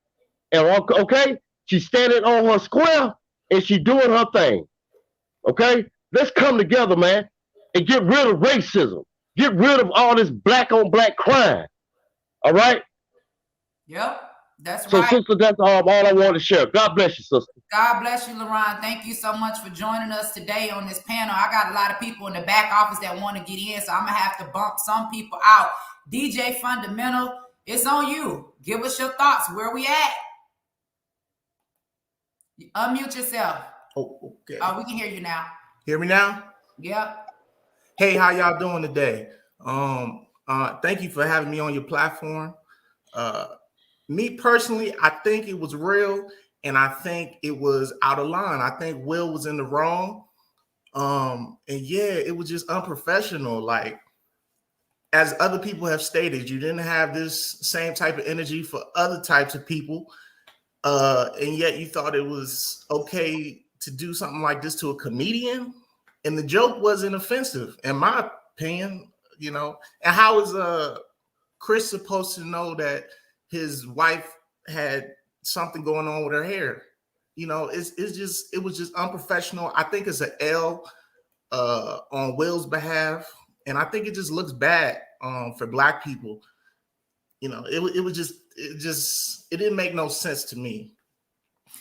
And okay, she's standing on her square and she's doing her thing. Okay? Let's come together, man, and get rid of racism. Get rid of all this black on black crime. All right? Yep. That's so, right. Sister, that's all I want to share. God bless you, sister. God bless you, LaRon. Thank you so much for joining us today on this panel. I got a lot of people in the back office that want to get in, so I'm going to have to bump some people out. DJ Fundamental, it's on you. Give us your thoughts. Where we at? Unmute yourself. Oh, okay. Oh, we can hear you now. Hear me now? Yep. Hey, how y'all doing today? Thank you for having me on your platform. Me personally, I think it was real, and I think it was out of line. I think Will was in the wrong. And yeah, it was just unprofessional. Like, as other people have stated, you didn't have this same type of energy for other types of people. And yet you thought it was okay to do something like this to a comedian. And the joke wasn't offensive, in my opinion, And how is Chris supposed to know that his wife had something going on with her hair? It was just unprofessional. I think it's an L on Will's behalf, and I think it just looks bad for Black people. It didn't make no sense to me.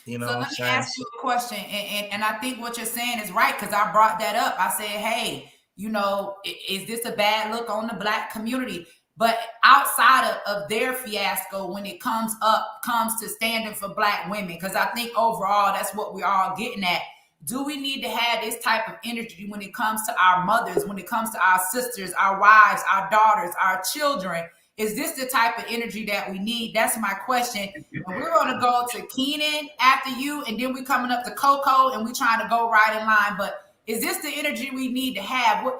So let me ask you a question, and I think what you're saying is right, because I brought that up. I said, hey, is this a bad look on the Black community? But outside of their fiasco, when it comes to standing for Black women, because I think overall that's what we're all getting at. Do we need to have this type of energy when it comes to our mothers, when it comes to our sisters, our wives, our daughters, our children? Is this the type of energy that we need? That's my question. And we're going to go to Keenan after you, and then we're coming up to Coco, and we're trying to go right in line. But is this the energy we need to have?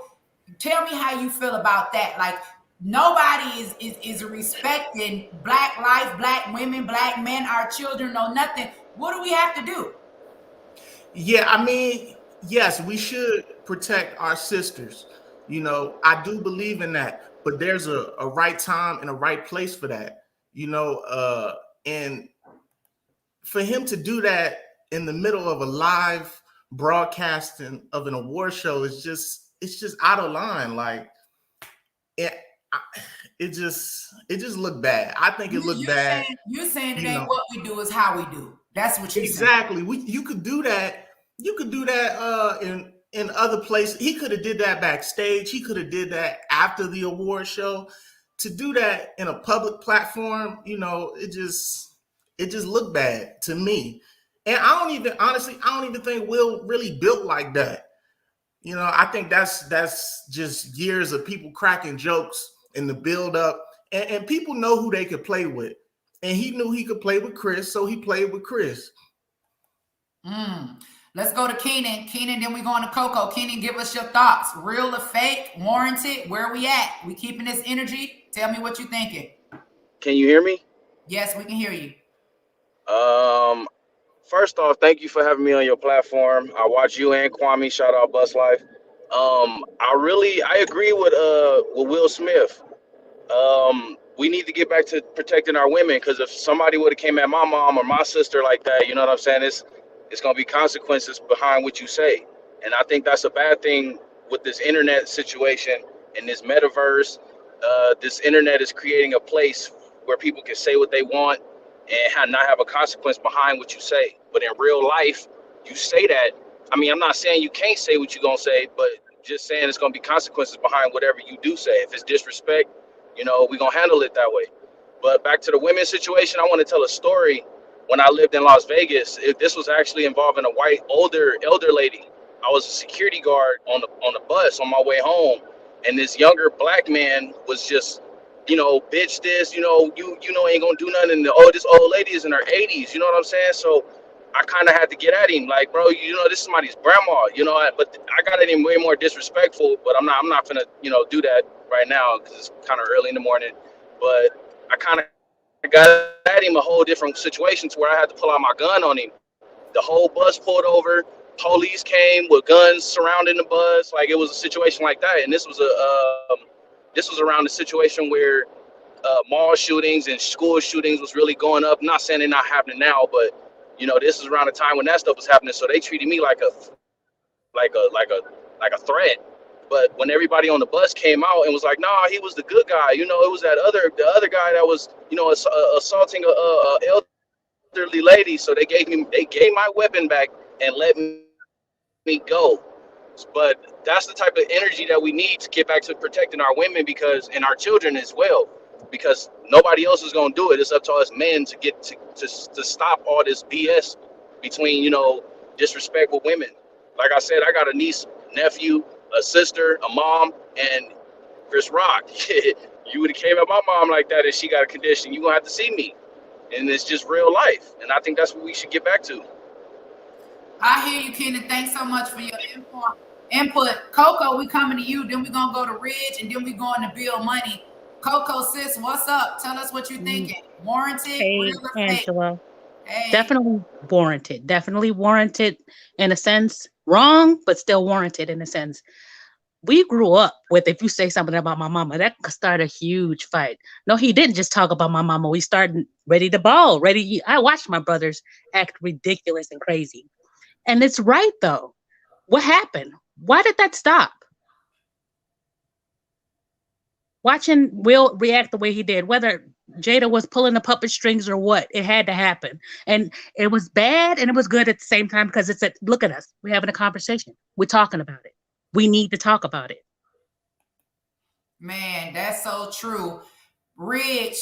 Tell me how you feel about that. Like, nobody is respecting Black life, Black women, Black men, our children, no nothing. What do we have to do? Yeah, I mean, yes, we should protect our sisters. I do believe in that, but there's a right time and a right place for that, and for him to do that in the middle of a live broadcasting of an award show is just out of line. Like it just looked bad. I think it looked bad. You're saying it ain't what we do, is how we do. That's what you're exactly saying. You could do that. You could do that in other places. He could have did that backstage. He could have did that after the award show. To do that in a public platform, it just looked bad to me. And I don't even think Will really built like that. I think that's just years of people cracking jokes in the build up, and people know who they could play with. And he knew he could play with Chris, so he played with Chris. Let's go to Keenan. Keenan, then we go on to Coco. Keenan, give us your thoughts. Real or fake? Warranted? Where we at? We keeping this energy? Tell me what you thinking. Can you hear me? Yes, we can hear you. First off, thank you for having me on your platform. I watch you and Kwame. Shout out Bus Life. I agree with Will Smith. We need to get back to protecting our women, because if somebody would have came at my mom or my sister like that, you know what I'm saying? It's gonna be consequences behind what you say, and I think that's a bad thing with this internet situation and this metaverse. This internet is creating a place where people can say what they want and not have a consequence behind what you say. But in real life, you say that. I mean, I'm not saying you can't say what you're gonna say, but just saying it's gonna be consequences behind whatever you do say. If it's disrespect, we're gonna handle it that way. But back to the women's situation, I want to tell a story. When I lived in Las Vegas, this was actually involving a white elder lady. I was a security guard on the bus on my way home, and this younger black man was just, bitch this, you ain't gonna do nothing. And this old lady is in her 80s, you know what I'm saying? So I kind of had to get at him, like, bro, this is somebody's grandma, but I got at him way more disrespectful. But I'm not gonna, do that right now because it's kind of early in the morning. But I kind of got at him a whole different situation to where I had to pull out my gun on him. The whole bus pulled over. Police came with guns surrounding the bus. Like, it was a situation like that. And this was around the situation where mall shootings and school shootings was really going up. I'm not saying they're not happening now, but this is around the time when that stuff was happening. So they treated me like a threat. But when everybody on the bus came out and was like, "Nah, he was the good guy," it was the other guy that was, assaulting a elderly lady. So they gave my weapon back and let me go. But that's the type of energy that we need to get back to protecting our women and our children as well, because nobody else is going to do it. It's up to us men to get to stop all this BS between, disrespect with women. Like I said, I got a niece, nephew, a sister, a mom, and Chris Rock. You would have came at my mom like that and she got a condition, you're going to have to see me. And it's just real life. And I think that's what we should get back to. I hear you, Kenan. Thanks so much for your input. Coco, we coming to you. Then we're going to go to Ridge, and then we going to Bill Money. Coco, sis, what's up? Tell us what you're thinking. Warranted? Hey, real estate? Angela. Hey. Definitely warranted. Definitely warranted in a sense. Wrong, but still warranted in a sense. We grew up with, if you say something about my mama, that could start a huge fight. No, he didn't just talk about my mama. We started ready to ball. I watched my brothers act ridiculous and crazy. And it's right, though. What happened? Why did that stop? Watching Will react the way he did, whether Jada was pulling the puppet strings or what, it had to happen. And it was bad and it was good at the same time, because look at us. We're having a conversation. We're talking about it. We need to talk about it. Man, that's so true. Rich,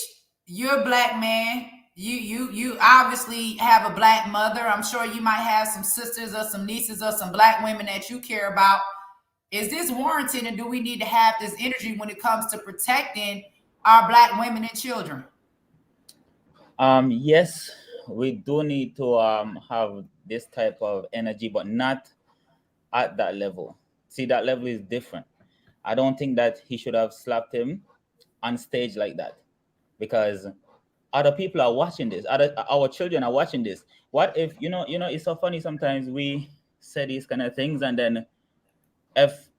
you're a black man. You obviously have a black mother. I'm sure you might have some sisters or some nieces or some black women that you care about. Is this warranted, and do we need to have this energy when it comes to protecting our black women and children? Yes, we do need to have this type of energy, but not at that level. See, that level is different. I don't think that he should have slapped him on stage like that, because other people are watching this. Our children are watching this. What if, it's so funny sometimes we say these kind of things, and then if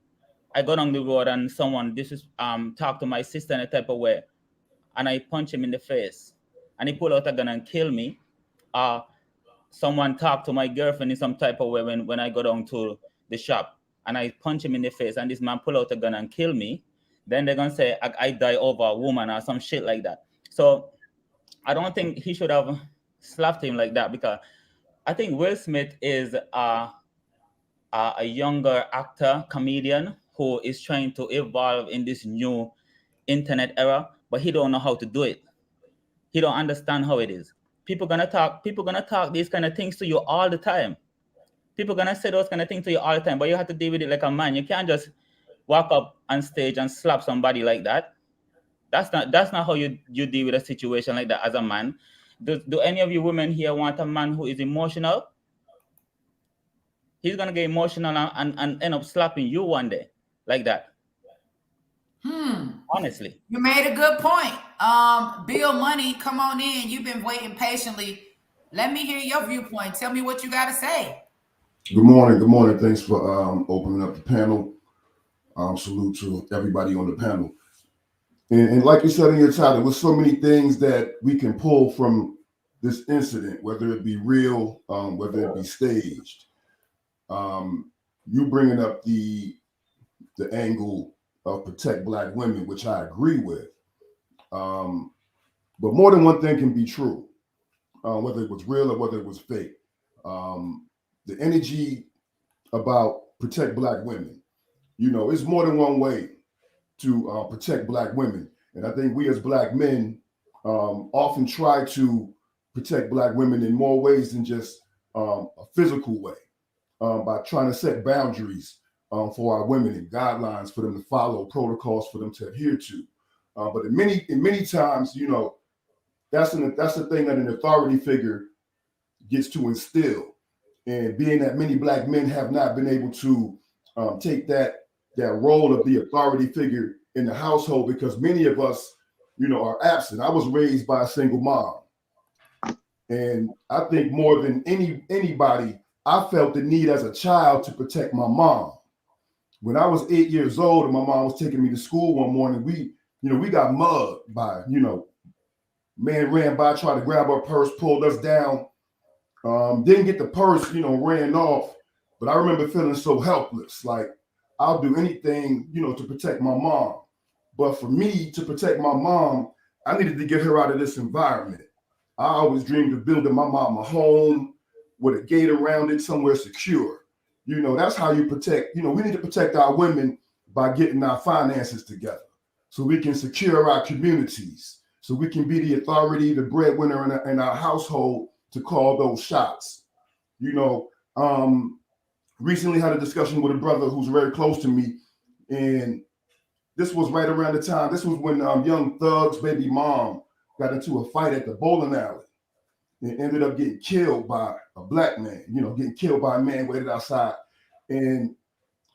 I go down the road and someone talk to my sister in a type of way, and I punch him in the face, and he pull out a gun and kill me, someone talk to my girlfriend in some type of way when I go down to the shop and I punch him in the face and this man pull out a gun and kill me, then they're gonna say I die over a woman or some shit like that. So I don't think he should have slapped him like that, because I think Will Smith is a younger actor, comedian who is trying to evolve in this new internet era, but he don't know how to do it. He don't understand how it is. People gonna talk these kind of things to you all the time. People gonna say those kind of things to you all the time, but you have to deal with it like a man. You can't just walk up on stage and slap somebody like that. That's not how you deal with a situation like that as a man. Do any of you women here want a man who is emotional? He's gonna get emotional and end up slapping you one day like that. Honestly. You made a good point. Bill Money, come on in. You've been waiting patiently. Let me hear your viewpoint. Tell me what you got to say. Good morning. Good morning. Thanks for opening up the panel. Salute to everybody on the panel. And like you said in your title, there's so many things that we can pull from this incident, whether it be real, whether it be staged. You bringing up the angle of protect Black women, which I agree with. But more than one thing can be true, whether it was real or whether it was fake. The energy about protect Black women, it's more than one way to protect Black women. And I think we as Black men often try to protect Black women in more ways than just a physical way, by trying to set boundaries for our women and guidelines for them to follow, protocols for them to adhere to. But in many times, that's the thing that an authority figure gets to instill. And being that many Black men have not been able to take that role of the authority figure in the household, because many of us, are absent. I was raised by a single mom. And I think more than anybody, I felt the need as a child to protect my mom. When I was 8 years old and my mom was taking me to school one morning, we got mugged by, man ran by, tried to grab our purse, pulled us down. Didn't get the purse, ran off. But I remember feeling so helpless, like I'll do anything, to protect my mom. But for me to protect my mom, I needed to get her out of this environment. I always dreamed of building my mom a home with a gate around it, somewhere secure. That's how you protect, we need to protect our women by getting our finances together so we can secure our communities, so we can be the authority, the breadwinner in our household to call those shots. Recently had a discussion with a brother who's very close to me, and this was right around the time, this was when Young Thug's baby mom got into a fight at the bowling alley and ended up getting killed by a Black man, getting killed by a man waited outside. And,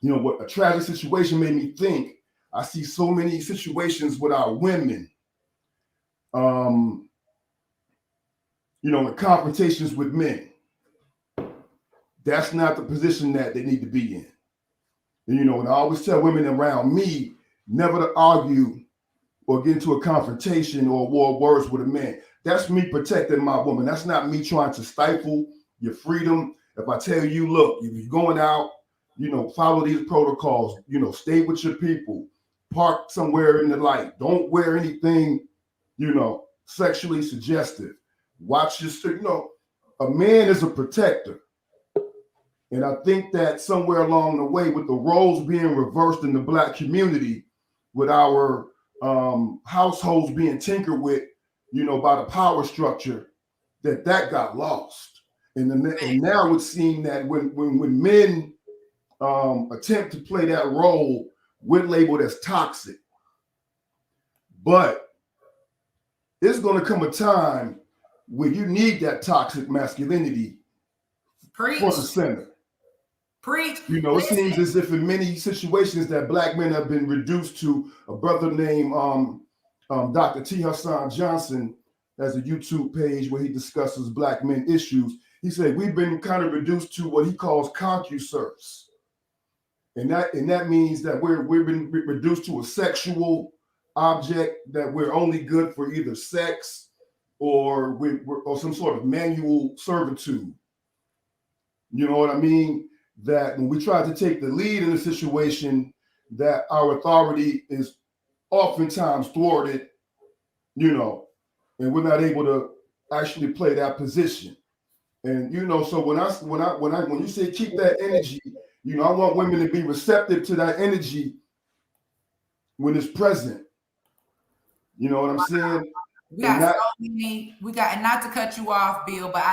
what a tragic situation made me think, I see so many situations with our women, in confrontations with men. That's not the position that they need to be in. And, and I always tell women around me never to argue or get into a confrontation or war words with a man. That's me protecting my woman. That's not me trying to stifle your freedom. If I tell you, look, if you're going out, follow these protocols, stay with your people, park somewhere in the light. Don't wear anything, sexually suggestive. Watch your, a man is a protector. And I think that somewhere along the way, with the roles being reversed in the Black community, with our households being tinkered with, by the power structure, that got lost. And now it's seen that when men attempt to play that role, we're labeled as toxic. But it's going to come a time where you need that toxic masculinity for the center. Preach. It seems as if in many situations that Black men have been reduced to a brother named Dr. T. Hassan Johnson has a YouTube page where he discusses Black men issues. He said we've been kind of reduced to what he calls concuserves. And that means that we've been reduced to a sexual object, that we're only good for either sex or some sort of manual servitude. You know what I mean? That when we try to take the lead in a situation, that our authority is oftentimes thwarted, you know, and we're not able to actually play that position. And so when you say keep that energy, I want women to be receptive to that energy when it's present. You know what I'm saying? We And got so not many, and not to cut you off, Bill, but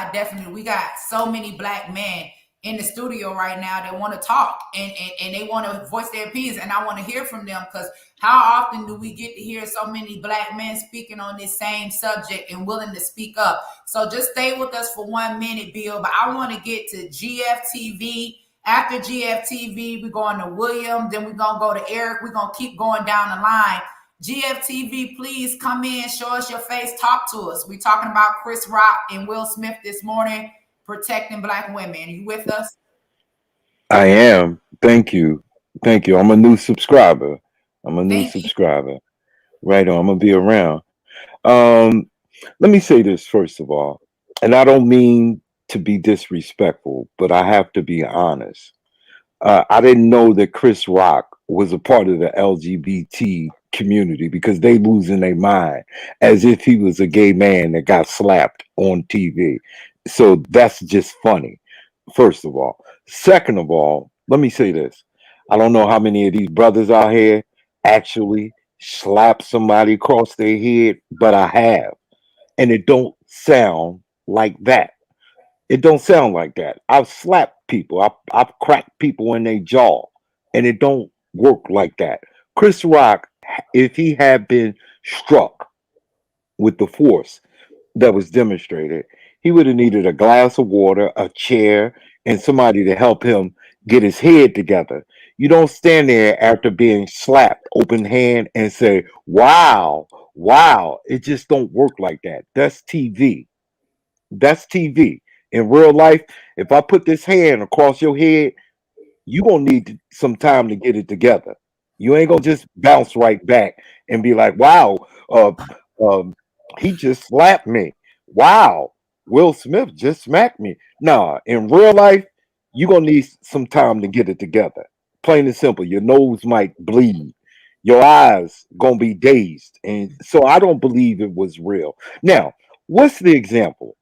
we got so many black men in the studio right now that want to talk and they want to voice their opinions, and I want to hear from them, because how often do we get to hear so many black men speaking on this same subject and willing to speak up? So just stay with us for 1 minute, Bill, but I want to get to GFTV. After GFTV, we're going to William, then we're going to go to Eric. We're going to keep going down the line. GFTV, please come in, show us your face, talk to us. We're talking about Chris Rock and Will Smith this morning, protecting black women. Are you with us? I am. Thank you. Thank you. I'm a new subscriber. Thank you. Right on. I'm gonna be around. Let me say this first of all, and I don't mean to be disrespectful, but I have to be honest. I didn't know that Chris Rock was a part of the LGBT community because they losing their mind as if he was a gay man that got slapped on TV. So that's just funny, first of all. Second of all, let me say this. I don't know how many of these brothers out here actually slap somebody across their head, but I have. And it don't sound like that. It don't sound like that. I've slapped people. I've cracked people in their jaw, and it don't work like that. Chris Rock, if he had been struck with the force that was demonstrated, he would have needed a glass of water, a chair, and somebody to help him get his head together. You don't stand there after being slapped open hand and say, "Wow, wow." It just don't work like that. That's TV. That's TV. In real life, if I put this hand across your head, you gonna need some time to get it together. You ain't gonna just bounce right back and be like, "Wow, uh, um, he just slapped me. Wow, Will Smith just smacked me." Nah, in real life, you gonna need some time to get it together. Plain and simple. Your nose might bleed. Your eyes gonna be dazed, and so I don't believe it was real. Now, what's the example?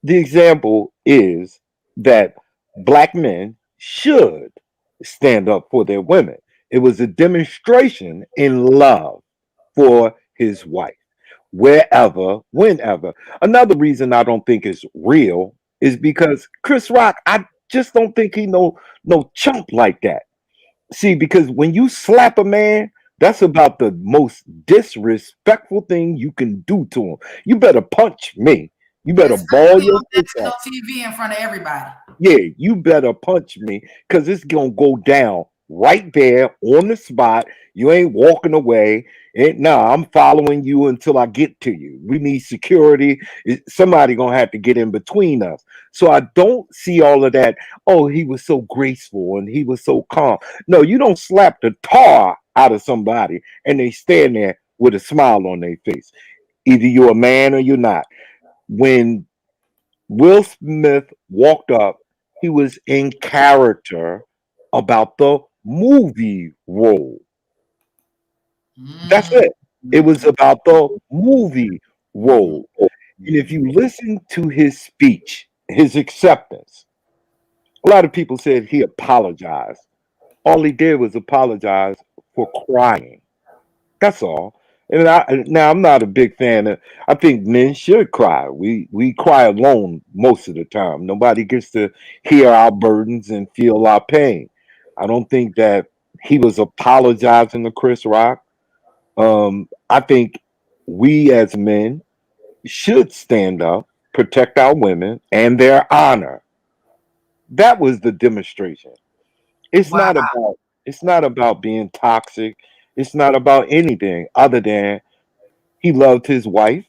The example is that black men should stand up for their women. It was a demonstration in love for his wife, wherever, whenever. Another reason I don't think it's real is because Chris Rock, I just don't think he no chump like that. See, because when you slap a man, that's about the most disrespectful thing you can do to him. You better punch me. You better ball Especially your on fist national up. TV in front of everybody. Yeah, you better punch me because it's gonna go down right there on the spot. You ain't walking away. And nah, I'm following you until I get to you. We need security. Somebody gonna have to get in between us. So I don't see all of that. Oh, he was so graceful and he was so calm. No, you don't slap the tar out of somebody and they stand there with a smile on their face. Either you're a man or you're not. When Will Smith walked up, he was in character about the movie role. That's it. It was about the movie role. And if you listen to his speech, his acceptance, a lot of people said he apologized. All he did was apologize for crying. That's all. And now I'm not a big fan of. I think men should cry. We cry alone most of the time. Nobody gets to hear our burdens and feel our pain. I don't think that he was apologizing to Chris Rock. I think we as men should stand up, protect our women and their honor. That was the demonstration. It's Wow. not about it's not about being toxic. It's not about anything other than he loved his wife.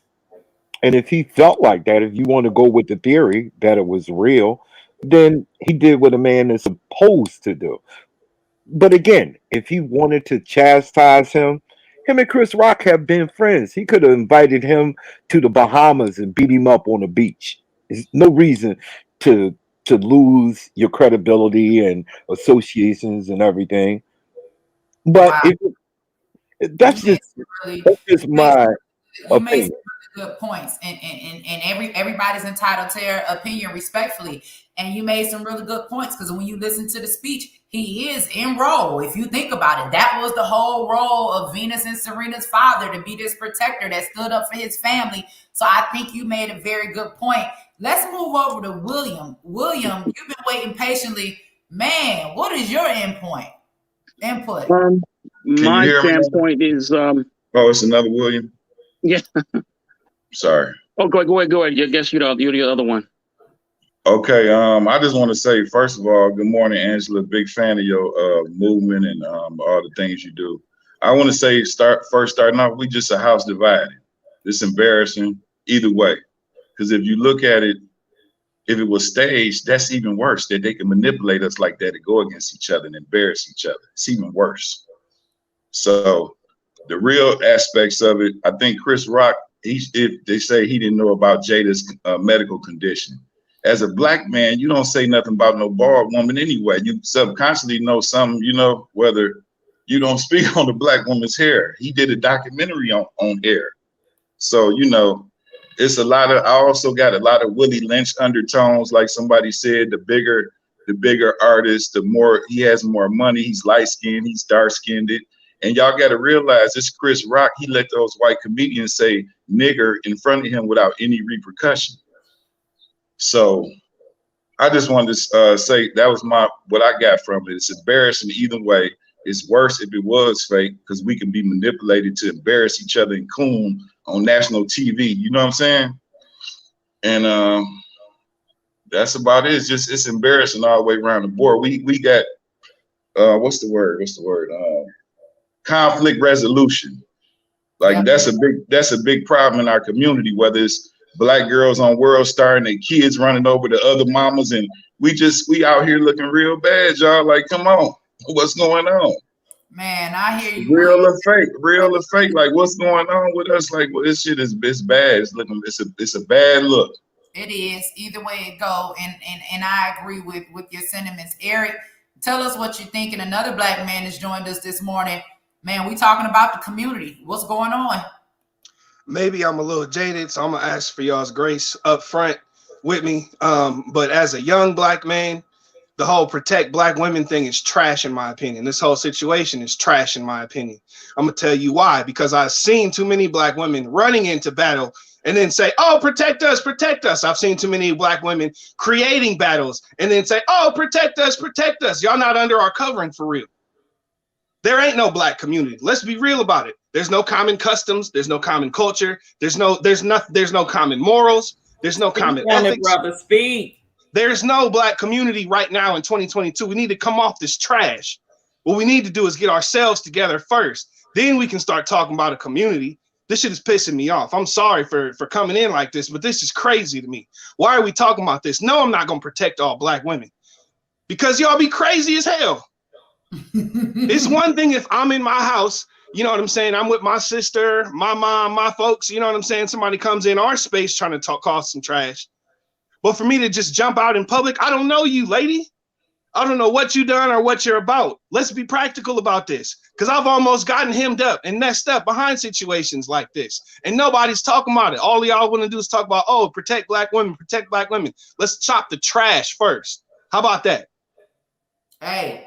And if he felt like that, if you want to go with the theory that it was real, then he did what a man is supposed to do. But again, if he wanted to chastise him and Chris Rock have been friends. He could have invited him to the Bahamas and beat him up on the beach. There's no reason to to lose your credibility and associations and everything. But Wow. that's just my You made some opinion. really good points, and everybody's entitled to their opinion respectfully. And you made some really good points because when you listen to the speech, he is in role. If you think about it, that was the whole role of Venus and Serena's father, to be this protector that stood up for his family. So I think you made a very good point. Let's move over to William. William, you've been waiting patiently. Man, what is your input? My standpoint is oh, it's another William. Yeah. Sorry. Oh, go ahead. I guess you're the other one. Okay. I just want to say, first of all, good morning, Angela. Big fan of your movement and all the things you do. I want to say, starting off, we just a house divided. It's embarrassing either way, because if you look at it, if it was staged, that's even worse. That they can manipulate us like that to go against each other and embarrass each other. It's even worse. So the real aspects of it, I think Chris Rock, if they say he didn't know about Jada's medical condition. As a black man, you don't say nothing about no bald woman anyway. You subconsciously know something, whether you don't speak on the black woman's hair. He did a documentary on hair. So, it's a lot of, I also got a lot of Willie Lynch undertones. Like somebody said, the bigger artist, the more he has more money. He's light skinned, he's dark skinned. And y'all got to realize this Chris Rock, he let those white comedians say nigger in front of him without any repercussion. So I just wanted to say that was what I got from it. It's embarrassing either way. It's worse if it was fake, because we can be manipulated to embarrass each other and coon on national TV. You know what I'm saying? And that's about it. It's embarrassing all the way around the board. We got what's the word? Conflict resolution. Like that's a big problem in our community, whether it's black girls on World Star and their kids running over to other mamas, and we out here looking real bad, y'all. Like, come on, what's going on? Man, I hear you. Real or fake? Like, what's going on with us? Like, well, this shit is bad. It's a bad look. It is. Either way it go, and I agree with your sentiments. Eric, tell us what you think. And another black man has joined us this morning. Man, we talking about the community. What's going on? Maybe I'm a little jaded, so I'm gonna ask for y'all's grace up front with me. But as a young black man, the whole protect black women thing is trash in my opinion. This whole situation is trash in my opinion. I'm gonna tell you why. Because I've seen too many black women running into battle and then say, oh, protect us, protect us. I've seen too many black women creating battles and then say, oh, protect us, protect us. Y'all not under our covering for real. There ain't no black community. Let's be real about it. There's no common customs. There's no common culture. There's no common morals. There's no common ethics. Brother, speak. There's no black community right now in 2022. We need to come off this trash. What we need to do is get ourselves together first. Then we can start talking about a community. This shit is pissing me off. I'm sorry for coming in like this, but this is crazy to me. Why are we talking about this? No, I'm not going to protect all black women because y'all be crazy as hell. It's one thing if I'm in my house, you know what I'm saying? I'm with my sister, my mom, my folks, you know what I'm saying? Somebody comes in our space trying to cause some trash. But for me to just jump out in public, I don't know you, lady. I don't know what you done or what you're about. Let's be practical about this, because I've almost gotten hemmed up and messed up behind situations like this. And nobody's talking about it. All y'all want to do is talk about, oh, protect black women, protect black women. Let's chop the trash first. How about that? Hey.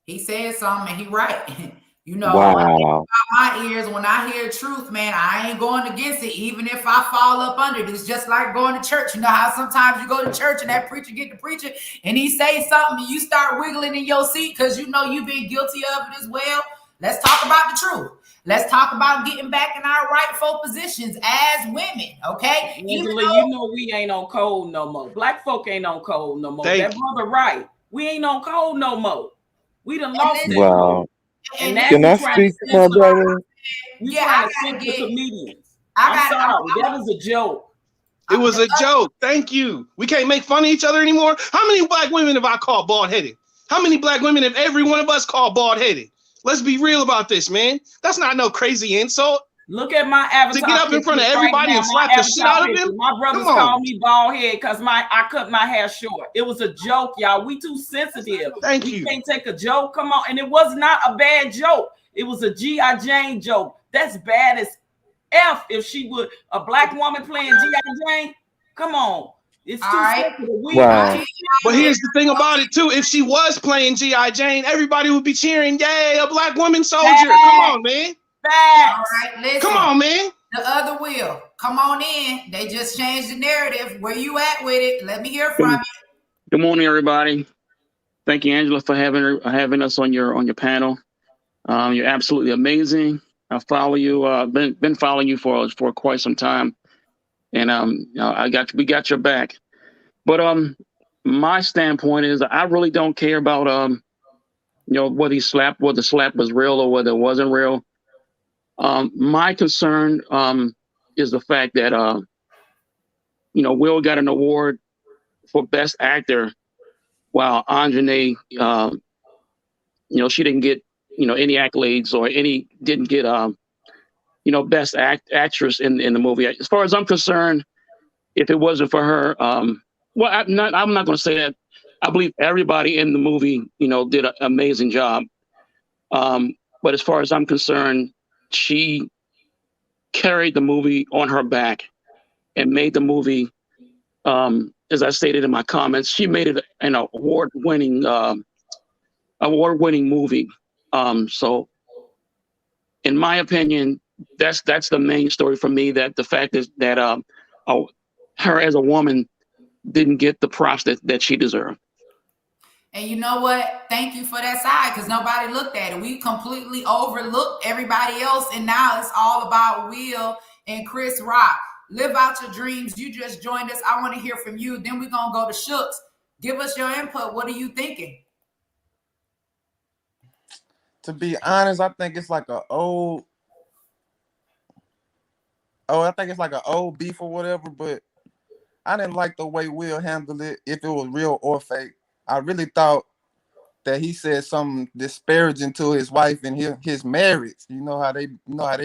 He said something and he right. Wow. My ears, when I hear truth, man, I ain't going against it, even if I fall up under it. It's just like going to church. You know how sometimes you go to church and that preacher get to preaching and he say something and you start wiggling in your seat because you know you've been guilty of it as well. Let's talk about the truth. Let's talk about getting back in our rightful positions as women, okay? Angela, you know we ain't on code no more. Black folk ain't on code no more. That brother right. We ain't on code no more. We done lost it. Wow. And now Can I speak to my brother? You trying to censor the comedians. I'm sorry. That was a joke. It was a joke. Thank you. We can't make fun of each other anymore. How many black women have I called bald-headed? How many black women have every one of us called bald-headed? Let's be real about this, man. That's not no crazy insult. Look at my avatar. To get up in front of picture everybody right now, and slap my the shit avatar out of picture. him? My brothers Come on. call me bald head because I cut my hair short. It was a joke, y'all. We too sensitive. We can't take a joke. Come on. And it was not a bad joke. It was a G.I. Jane joke. That's bad as F if she would, a black woman playing G.I. Jane. Come on. It's too sensitive. Wow. But here's the thing about it too. If she was playing G.I. Jane, everybody would be cheering, yay, a black woman soldier. Come on, man. All right, listen. Come on, man. The other Will, come on in. They just changed the narrative. Where you at with it? Let me hear from you. Good morning, everybody. Thank you, Angela, for having us on your panel. You're absolutely amazing. I follow you. Been following you for quite some time, and we got your back. But my standpoint is I really don't care about whether the slap was real or whether it wasn't real. My concern is the fact that Will got an award for Best Actor, while Anjanae, she didn't get any accolades or didn't get Best Actress in the movie. As far as I'm concerned, if it wasn't for her, well, I'm not going to say that. I believe everybody in the movie, did an amazing job. But as far as I'm concerned, she carried the movie on her back and made the movie, as I stated in my comments, she made it an award-winning movie. So in my opinion, that's the main story for me, that the fact is that her as a woman didn't get the props that she deserved. And you know what? Thank you for that side, because nobody looked at it. We completely overlooked everybody else, and now it's all about Will and Chris Rock. Live out your dreams. You just joined us. I want to hear from you. Then we're going to go to Shooks. Give us your input. What are you thinking? To be honest, I think it's like an old beef or whatever, but I didn't like the way Will handled it, if it was real or fake. I really thought that he said something disparaging to his wife and his marriage. You know how they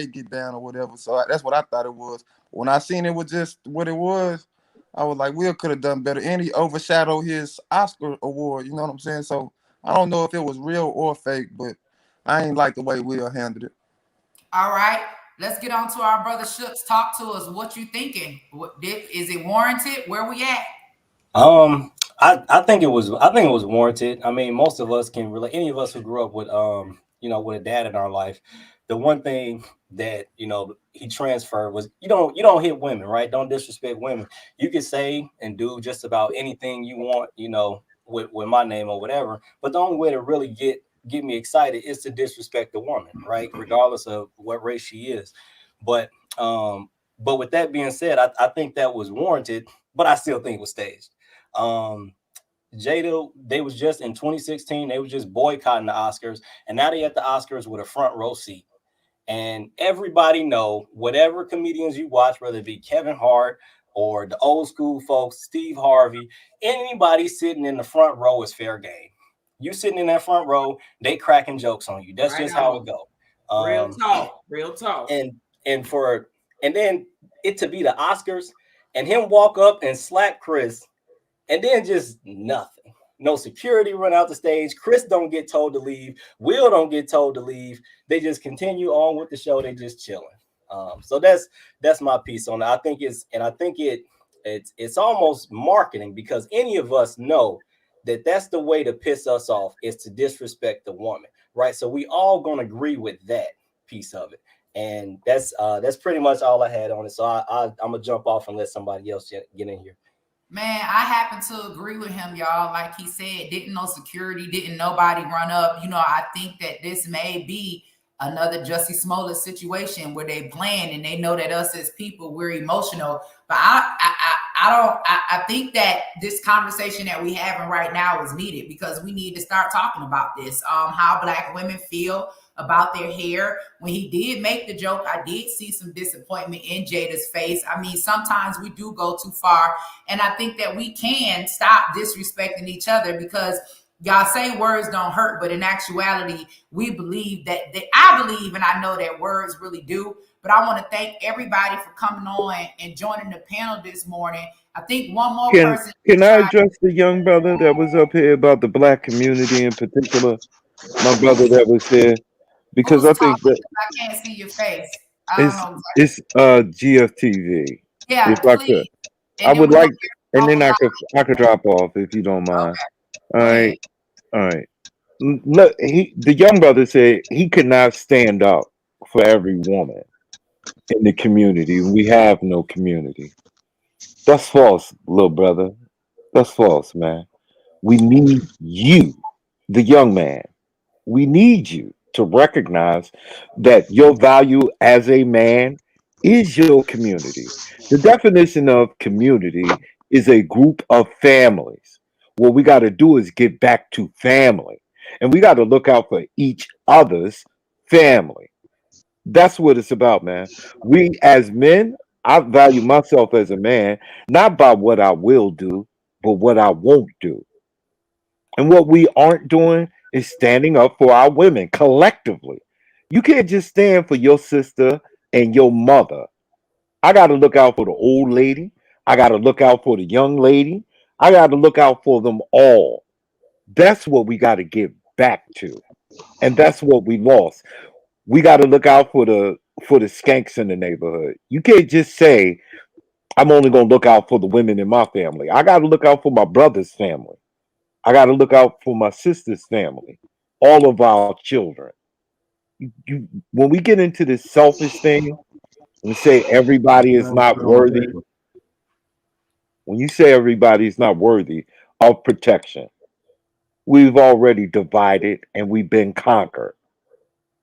get down or whatever. So that's what I thought it was. When I seen it was just what it was, I was like, Will could have done better. And he overshadowed his Oscar award. You know what I'm saying? So I don't know if it was real or fake, but I ain't like the way Will handled it. All right. Let's get on to our brother Shooks. Talk to us. What you thinking? Is it warranted? Where we at? I think it was warranted. I mean, most of us can relate. Any of us who grew up with with a dad in our life, the one thing that he transferred was you don't hit women, right? Don't disrespect women. You can say and do just about anything you want, with my name or whatever. But the only way to really get me excited is to disrespect the woman, right? Regardless of what race she is. But with that being said, I think that was warranted, but I still think it was staged. Jada, they was just in 2016, they was just boycotting the Oscars, and now they at the Oscars with a front row seat. And everybody know, whatever comedians you watch, whether it be Kevin Hart or the old school folks, Steve Harvey, anybody sitting in the front row is fair game. You sitting in that front row, they cracking jokes on you. That's right, just how it go. Real talk. And then it to be the Oscars and him walk up and slap Chris. And then just nothing. No security run out the stage. Chris don't get told to leave. Will don't get told to leave. They just continue on with the show. They just chilling. So that's my piece on it. I think it's almost marketing, because any of us know that that's the way to piss us off, is to disrespect the woman, right? So we all gonna agree with that piece of it. And that's pretty much all I had on it. So I'm gonna jump off and let somebody else get in here. Man, I happen to agree with him, y'all. Like he said, didn't no security, didn't nobody run up. I think that this may be another Jussie Smollett situation where they plan and they know that us as people, we're emotional. But I think that this conversation that we're having right now is needed, because we need to start talking about this. How Black women feel about their hair. When he did make the joke, I did see some disappointment in Jada's face. I mean, sometimes we do go too far, and I think that we can stop disrespecting each other, because y'all say words don't hurt, but in actuality, we believe that I believe, and I know that words really do. But I want to thank everybody for coming on and joining the panel this morning. I think one more person Can I address the young brother that was up here about the black community in particular? My brother that was here, because who's I talking think that because I can't see your face. I don't know exactly. it's GFTV. Yeah, If I please. could, I And then would we're gonna like, and then I could drop off if you don't mind. All go ahead. right, all right. Look, the young brother said he could not stand up for every woman in the community. We have no community. That's false, little brother. That's false, man. We need you, the young man. We need you to recognize that your value as a man is your community. The definition of community is a group of families. What we got to do is get back to family, and we got to look out for each other's family. That's what it's about, man. We as men, I value myself as a man, not by what I will do, but what I won't do. And what we aren't doing is standing up for our women collectively. You can't just stand for your sister and your mother. I got to look out for the old lady. I got to look out for the young lady. I got to look out for them all. That's what we got to get back to. And that's what we lost. We got to look out for the skanks in the neighborhood. You can't just say I'm only going to look out for the women in my family. I got to look out for my brother's family. I got to look out for my sister's family, all of our children. When we get into this selfish thing and say everybody is not worthy, when you say everybody is not worthy of protection, we've already divided and we've been conquered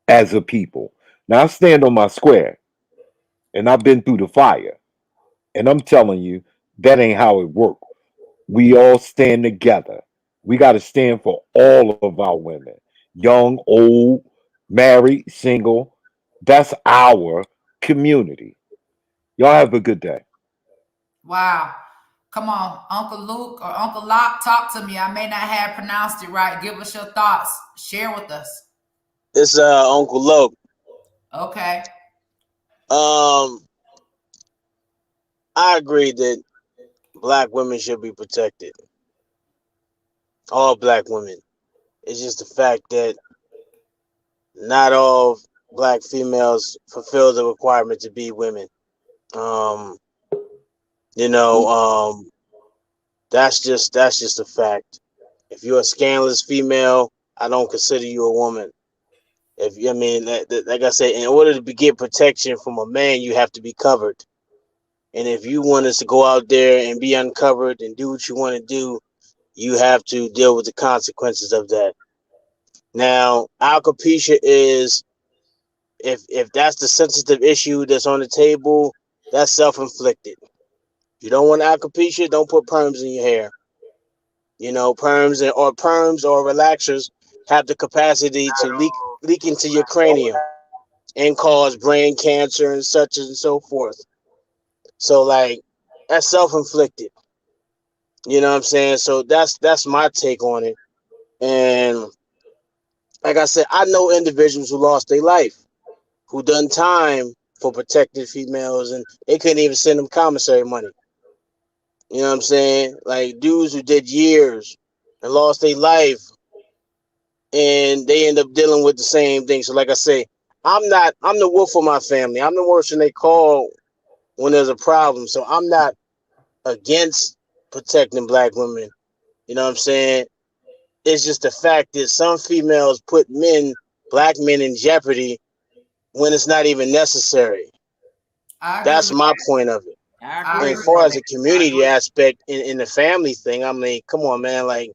as a people. Now I stand on my square and I've been through the fire, and I'm telling you that ain't how it works. We all stand together. We got to stand for all of our women, young, old, married, single. That's our community. Y'all have a good day. Wow. Come on, Uncle Luke or Uncle Locke, talk to me. I may not have pronounced it right. Give us your thoughts. Share with us. It's Uncle Luke. Okay. I agree that black women should be protected. All black women. It's just the fact that not all black females fulfill the requirement to be women. Um, you know, that's just a fact. If you're a scandalous female, I don't consider you a woman. If I mean, like I said, in order to get protection from a man, you have to be covered. And if you want us to go out there and be uncovered and do what you want to do, you have to deal with the consequences of that. Now, alopecia is, if that's the sensitive issue that's on the table, that's self-inflicted. You don't want alopecia, don't put perms in your hair. You know, perms or relaxers have the capacity to leak into your cranium and cause brain cancer and such and so forth. So like that's self-inflicted. You know what I'm saying? So that's my take on it. And like I said, I know individuals who lost their life, who done time for protected females, and they couldn't even send them commissary money. You know what I'm saying? Like dudes who did years and lost their life, and they end up dealing with the same thing. So like I say, I'm the wolf of my family. I'm the person they call when there's a problem. So I'm not against protecting black women. You know what I'm saying? It's just the fact that some females put black men in jeopardy when it's not even necessary. That's my point of it. And as far as the community aspect in the family thing, I mean, come on, man. Like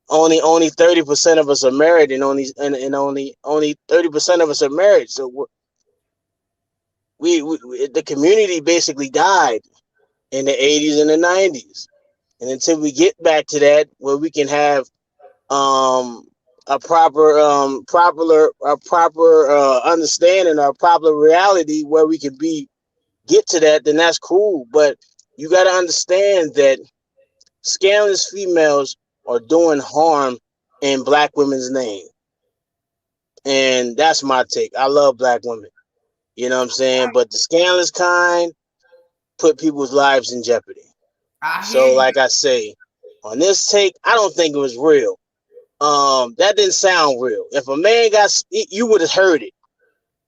only 30% of us are married, and only 30% of us are married. So we the community basically died in the 80s and the 90s. And until we get back to that, where we can have a proper understanding, or a proper reality where we can get to that, then that's cool. But you got to understand that scandalous females are doing harm in black women's name. And that's my take. I love black women. You know what I'm saying? But the scandalous kind put people's lives in jeopardy. So, like I say, on this take, I don't think it was real. That didn't sound real. If a man got, you would have heard it.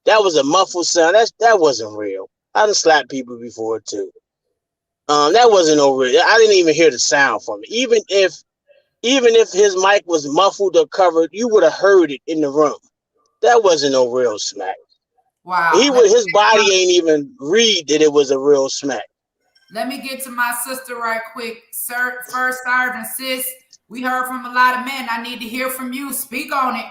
That was a muffled sound. That wasn't real. I done slapped people before too. That wasn't no real. I didn't even hear the sound from it. Even if his mic was muffled or covered, you would have heard it in the room. That wasn't no real smack. Wow. His body ain't even read that it was a real smack. Let me get to my sister right quick. Sir, First Sergeant, sis, we heard from a lot of men. I need to hear from you. Speak on it.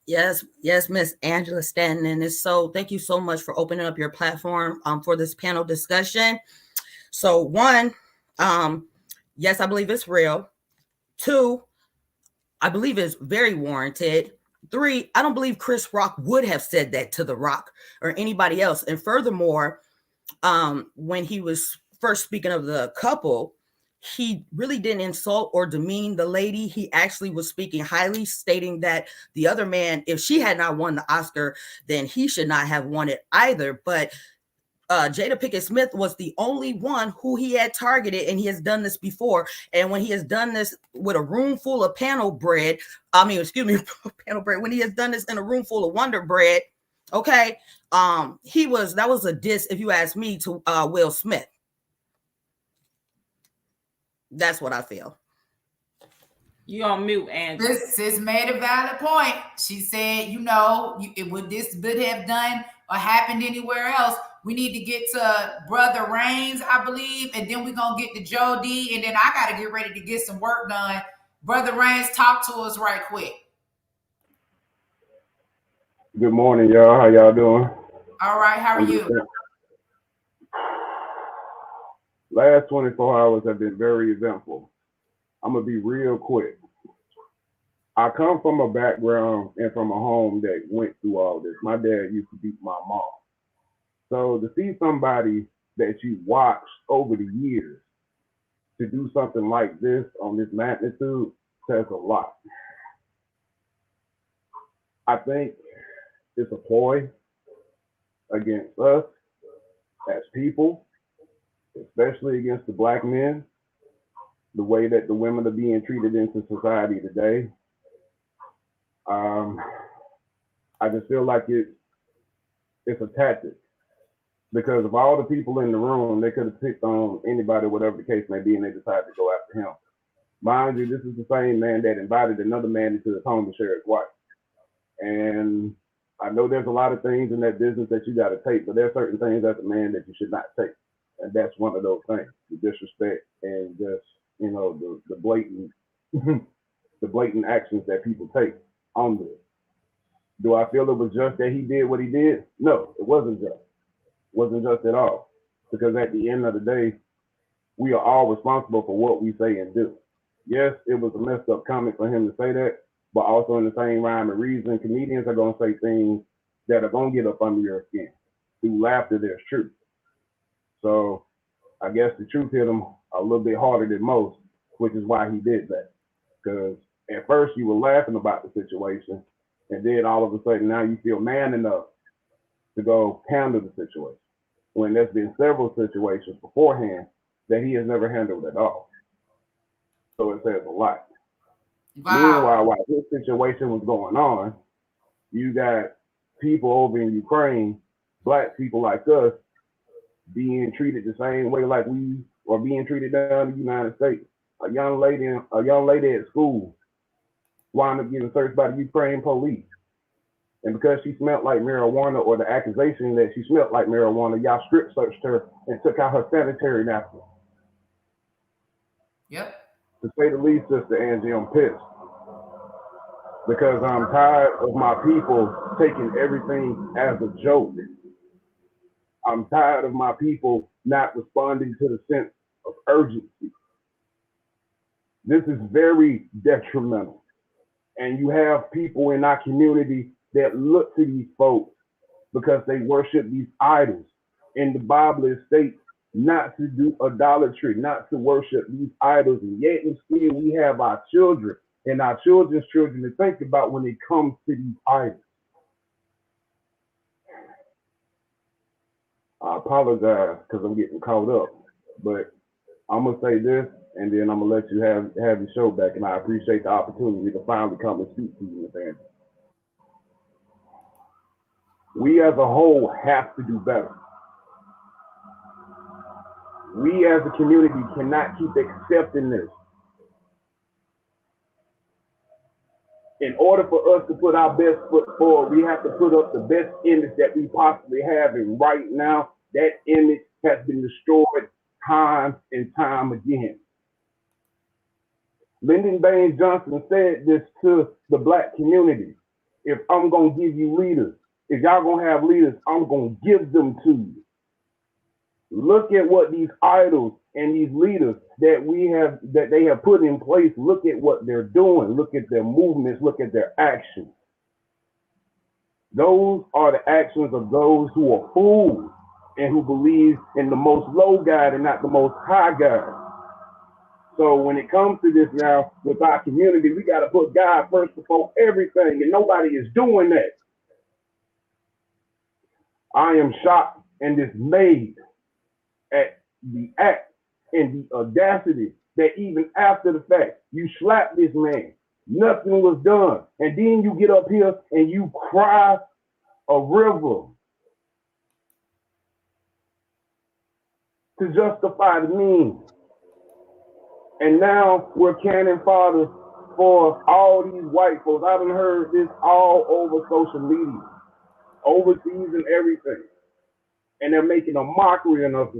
Yes, Miss Angela Stanton. And it's so thank you so much for opening up your platform for this panel discussion. So one, yes, I believe it's real. Two, I believe it's very warranted. Three, I don't believe Chris Rock would have said that to The Rock or anybody else. And furthermore, when he was first speaking of the couple, he really didn't insult or demean the lady. He actually was speaking highly, stating that the other man, if she had not won the Oscar, then he should not have won it either. But Jada Pinkett Smith was the only one who he had targeted, and he has done this before. And when he has done this with a room full of panel bread, when he has done this in a room full of Wonder Bread, okay, that was a diss, if you ask me, to Will Smith. That's what I feel. You on mute, Angela. Sis made a valid point. She said, would this have done or happened anywhere else? We need to get to Brother Reigns, I believe, and then we're going to get to Joe D, and then I got to get ready to get some work done. Brother Reigns, talk to us right quick. Good morning, y'all. How y'all doing? All right, how are you? Last 24 hours have been very eventful. I'm going to be real quick. I come from a background and from a home that went through all this. My dad used to beat my mom. So to see somebody that you watched over the years to do something like this on this magnitude says a lot. I think it's a ploy against us as people, especially against the Black men, the way that the women are being treated into society today. I just feel like it's a tactic, because of all the people in the room, they could have picked on anybody, whatever the case may be, and they decided to go after him. Mind you, this is the same man that invited another man into his home to share his wife. And I know there's a lot of things in that business that you got to take, but there are certain things as a man that you should not take. And that's one of those things, the disrespect and just, the blatant, the blatant actions that people take on this. Do I feel it was just that he did what he did? No, it wasn't just. It wasn't just at all. Because at the end of the day, we are all responsible for what we say and do. Yes, it was a messed up comment for him to say that, but also in the same rhyme and reason, comedians are going to say things that are going to get up under your skin. Through laughter, there's truth. So I guess the truth hit him a little bit harder than most, which is why he did that. Because at first you were laughing about the situation, and then all of a sudden now you feel man enough to go handle the situation, when there's been several situations beforehand that he has never handled at all. So it says a lot. Wow. Meanwhile, while this situation was going on, you got people over in Ukraine, Black people like us, being treated the same way like we are being treated down in the United States. A young lady at school wound up getting searched by the Ukraine police. And because she smelled like marijuana, or the accusation that she smelled like marijuana, y'all strip searched her and took out her sanitary napkin. Yep. To say the least, Sister Angie, I'm pissed. Because I'm tired of my people taking everything as a joke. I'm tired of my people not responding to the sense of urgency. This is very detrimental. And you have people in our community that look to these folks because they worship these idols. In the Bible, it states not to do idolatry, not to worship these idols. And yet and still we have our children and our children's children to think about when it comes to these idols. apologize because I'm getting caught up, but I'm gonna say this, and then I'm gonna let you have the show back. And I appreciate the opportunity to finally come and speak to you, Miss Angela. We as a whole have to do better. We as a community cannot keep accepting this. In order for us to put our best foot forward, we have to put up the best image that we possibly have. And right now, that image has been destroyed time and time again. Lyndon Baines Johnson said this to the Black community. If I'm going to give you leaders, if y'all going to have leaders, I'm going to give them to you. Look at what these idols and these leaders that they have put in place, look at what they're doing. Look at their movements. Look at their actions. Those are the actions of those who are fools and who believe in the most low God and not the most high God. So when it comes to this now with our community, we got to put God first before everything, and nobody is doing that. I am shocked and dismayed at the act and the audacity that even after the fact, you slap this man, nothing was done, and then you get up here and you cry a river to justify the means. And now we're cannon fodder for all these white folks. I've heard this all over social media, overseas and everything. And they're making a mockery of us,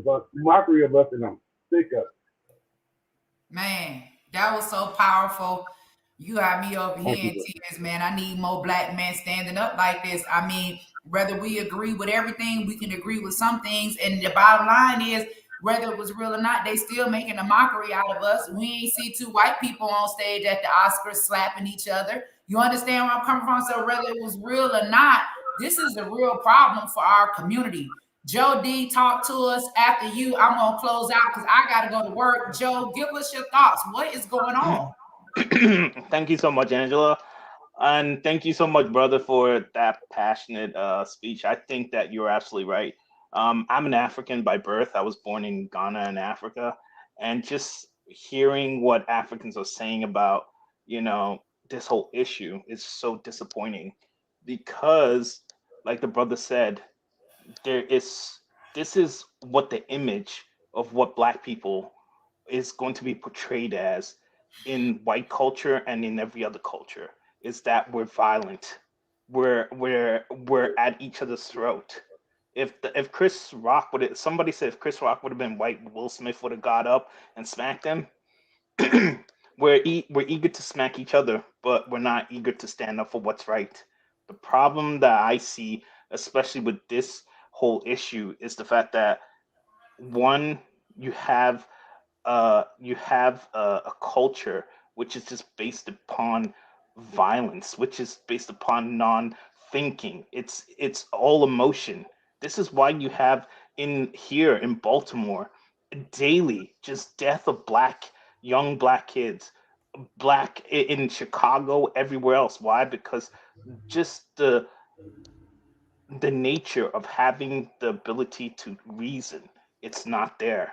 and I'm sick of it. Man, that was so powerful. You got me over here in tears, man. I need more Black men standing up like this. I mean, whether we agree with everything, we can agree with some things. And the bottom line is, whether it was real or not, they still making a mockery out of us. We ain't see two white people on stage at the Oscars slapping each other. You understand where I'm coming from? So whether it was real or not, this is a real problem for our community. Joe D, talk to us. After you, I'm going to close out because I got to go to work. Joe, give us your thoughts. What is going on? Thank you so much, Angela. And thank you so much, brother, for that passionate speech. I think that you're absolutely right. I'm an African by birth. I was born in Ghana in Africa. And just hearing what Africans are saying about, this whole issue is so disappointing because, like the brother said, this is what the image of what Black people is going to be portrayed as in white culture and in every other culture, is that we're violent, we're at each other's throat. If Chris Rock somebody said if Chris Rock would have been white, Will Smith would have got up and smacked him. We're eager to smack each other, but we're not eager to stand up for what's right. The problem that I see, especially with this whole issue, is the fact that one, you have a culture which is just based upon violence, which is based upon non-thinking. It's all emotion. This is why you have here in Baltimore daily just death of young black kids, black in Chicago, everywhere else. Why? Because just the nature of having the ability to reason, it's not there.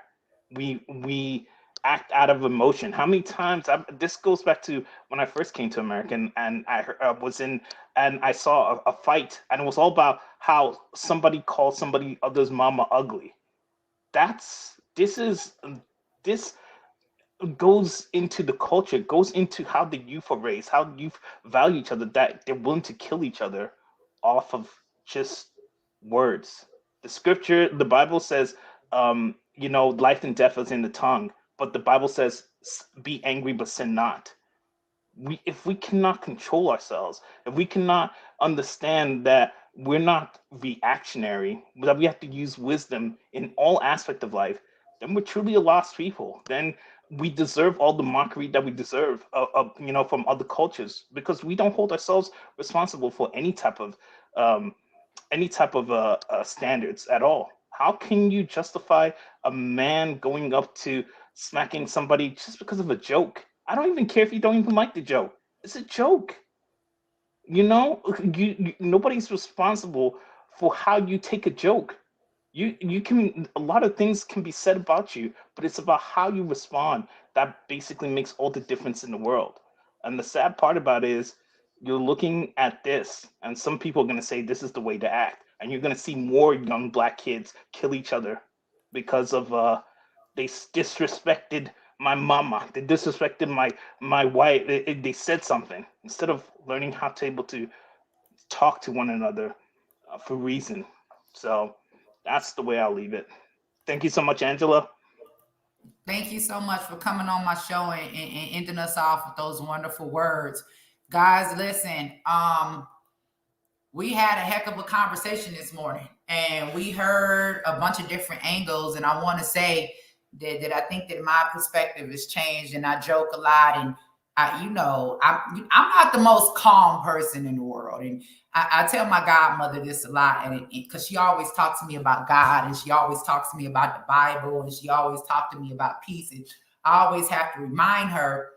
We act out of emotion. How many times this goes back to when I first came to America, and I was in and I saw a fight, and it was all about how somebody called somebody other's mama ugly. This goes into the culture, goes into how the youth are raised, how youth value each other, that they're willing to kill each other off of just words. The Bible says, life and death is in the tongue, but the Bible says, be angry but sin not. If we cannot control ourselves, if we cannot understand that we're not reactionary, that we have to use wisdom in all aspects of life, then we're truly a lost people. Then we deserve all the mockery that we deserve, from other cultures, because we don't hold ourselves responsible for any type of standards at all. How can you justify a man going up to smacking somebody just because of a joke? I don't even care if you don't even like the joke. It's a joke. Nobody's responsible for how you take a joke. You can, a lot of things can be said about you, but it's about how you respond that basically makes all the difference in the world. And the sad part about it is you're looking at this, and some people are going to say this is the way to act, and you're going to see more young black kids kill each other because of they disrespected my mama, they disrespected my wife, they said something instead of learning how to able to talk to one another for reason. So that's the way I'll leave it. Thank you so much, Angela. Thank you so much for coming on my show and ending us off with those wonderful words. Guys, listen, we had a heck of a conversation this morning, and we heard a bunch of different angles, and I want to say that I think that my perspective has changed, and I joke a lot, and I'm not the most calm person in the world, and I tell my godmother this a lot, and because she always talks to me about God, and she always talks to me about the Bible, and she always talks to me about peace, and I always have to remind her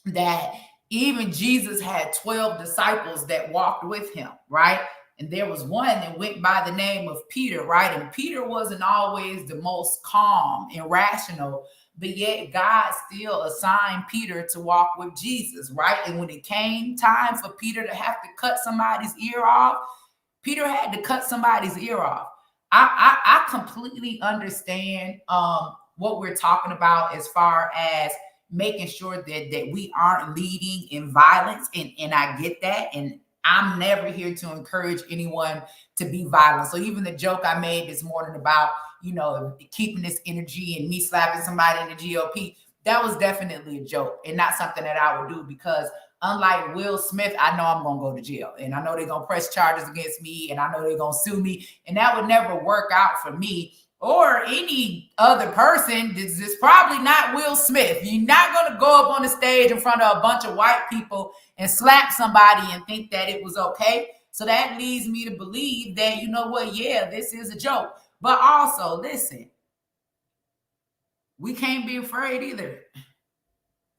that even Jesus had 12 disciples that walked with him, right? And there was one that went by the name of Peter, right? And Peter wasn't always the most calm and rational, but yet God still assigned Peter to walk with Jesus, right? And when it came time for Peter to have to cut somebody's ear off, Peter had to cut somebody's ear off. I completely understand what we're talking about as far as making sure that we aren't leading in violence. And I get that. And I'm never here to encourage anyone to be violent. So even the joke I made this morning about, keeping this energy and me slapping somebody in the GOP, that was definitely a joke and not something that I would do, because unlike Will Smith, I know I'm going to go to jail, and I know they're going to press charges against me, and I know they're going to sue me, and that would never work out for me or any other person. This is probably not Will Smith. You're not going to go up on the stage in front of a bunch of white people and slap somebody and think that it was okay. So that leads me to believe that, you know what, yeah, this is a joke. But also, listen, we can't be afraid either.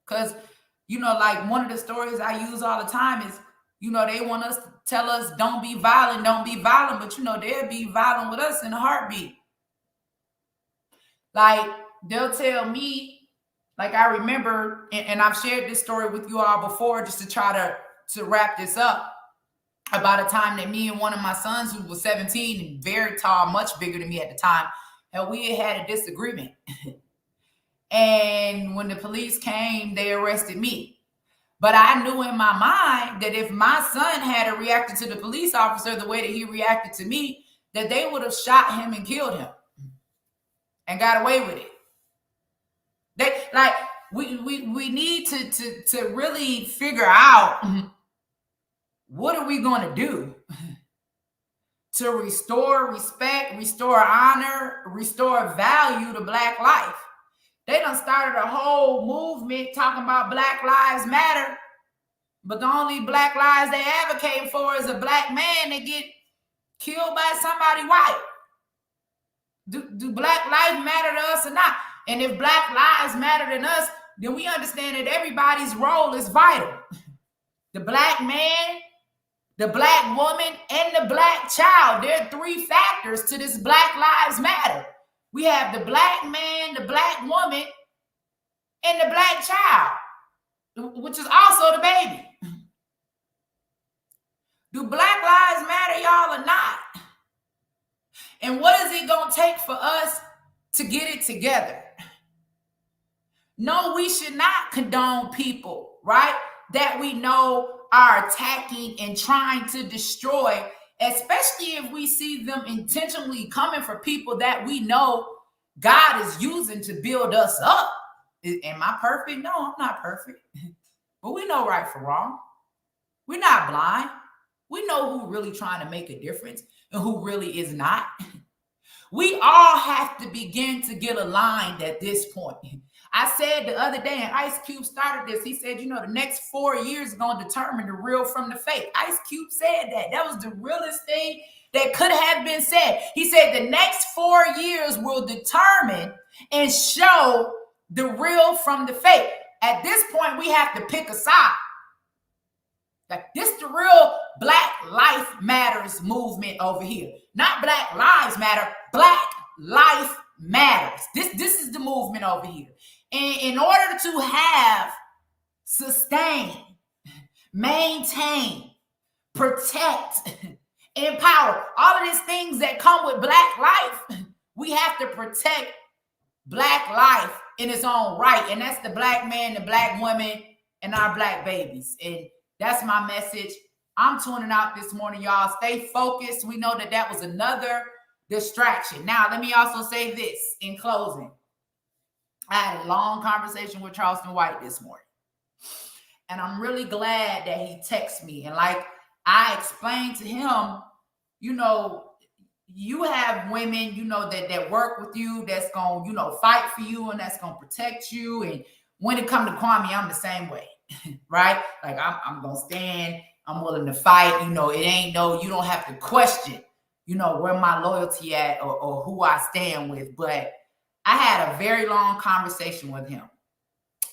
Because, like one of the stories I use all the time is, they want us to tell us, don't be violent, but, they'll be violent with us in a heartbeat. Like, they'll tell me, like, I remember, and I've shared this story with you all before, just to try to wrap this up, about a time that me and one of my sons, who was 17 and very tall, much bigger than me at the time, and we had a disagreement. And when the police came, they arrested me. But I knew in my mind that if my son had reacted to the police officer the way that he reacted to me, that they would have shot him and killed him and got away with it. We need to really figure out, what are we going to do to restore respect, restore honor, restore value to Black life? They done started a whole movement talking about Black Lives Matter, but the only Black lives they advocate for is a Black man that get killed by somebody white. Do Black lives matter to us or not? And if Black lives matter to us, then we understand that everybody's role is vital. The Black man, the Black woman, and the Black child. There are three factors to this Black Lives Matter. We have the Black man, the Black woman, and the Black child, which is also the baby. Do Black lives matter, y'all, or not? And what is it going to take for us to get it together? No, we should not condone people, right, that we know are attacking and trying to destroy, especially if we see them intentionally coming for people that we know God is using to build us up. Am I perfect? No, I'm not perfect. But we know right from wrong. We're not blind. We know who's really trying to make a difference and who really is not. We all have to begin to get aligned at this point. I said the other day, and Ice Cube started this, he said, the next 4 years is going to determine the real from the fake. Ice Cube said that. That was the realest thing that could have been said. He said the next 4 years will determine and show the real from the fake. At this point, we have to pick a side. Like, this the real Black Life Matters movement over here. Not Black Lives Matter, Black Life Matters. This is the movement over here. And in order to have, sustain, maintain, protect, empower, all of these things that come with Black life, we have to protect Black life in its own right. And that's the Black man, the Black woman, and our Black babies. And that's my message. I'm tuning out this morning, y'all. Stay focused. We know that that was another distraction. Now, let me also say this in closing. I had a long conversation with Charleston White this morning. And I'm really glad that he texted me. And like I explained to him, you know, you have women, you know, that work with you, that's going to, you know, fight for you and that's going to protect you. And when it comes to Kwame, I'm the same way, right? Like I'm going to stand, I'm willing to fight. You know, it ain't no, you don't have to question, you know, where my loyalty at or who I stand with. But I had a very long conversation with him.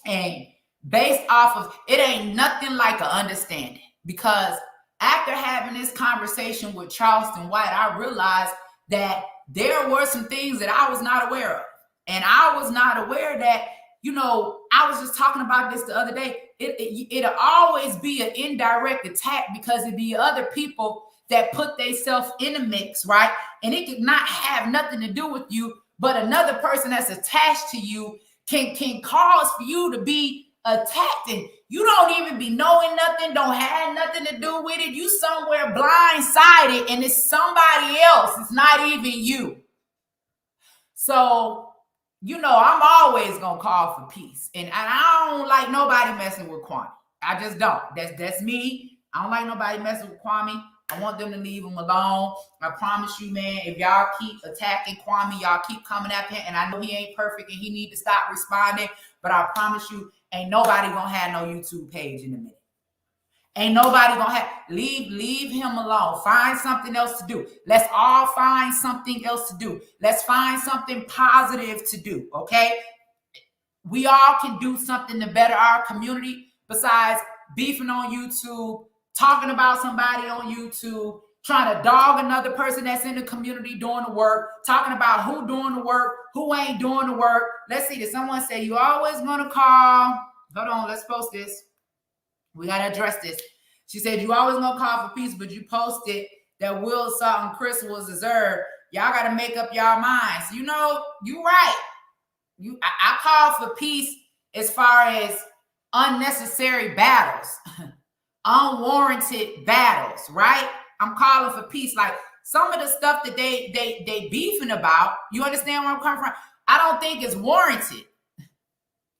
And based off of, it ain't nothing like an understanding, because after having this conversation with Charleston White, I realized that there were some things that I was not aware of. And I was not aware that, you know, I was just talking about this the other day. It'll always be an indirect attack because it be other people that put themselves in the mix, right? And it could not have nothing to do with you, but another person that's attached to you can cause for you to be attacked, and you don't even be knowing nothing, don't have nothing to do with it. You somewhere blindsided and it's somebody else. It's not even you. So, you know, I'm always gonna call for peace. And I don't like nobody messing with Kwame. I just don't. That's me. I don't like nobody messing with Kwame. I want them to leave him alone. I promise you, man, if y'all keep attacking Kwame, y'all keep coming after him, and I know he ain't perfect and he need to stop responding, but I promise you, ain't nobody gonna have no YouTube page in a minute. Ain't nobody gonna have, leave him alone. Find something else to do. Let's all find something else to do. Let's find something positive to do, okay? We all can do something to better our community besides beefing on YouTube, talking about somebody on YouTube, trying to dog another person that's in the community doing the work, talking about who doing the work, who ain't doing the work. Let's see, did someone say you always gonna call? Hold on, let's post this. We gotta address this. She said you always gonna call for peace, but you posted that Will Salt and Chris was deserved. Y'all gotta make up y'all minds. You know, you right. I call for peace as far as unnecessary battles. Unwarranted battles, right? I'm calling for peace. Like some of the stuff that they beefing about, you understand where I'm coming from? I don't think it's warranted.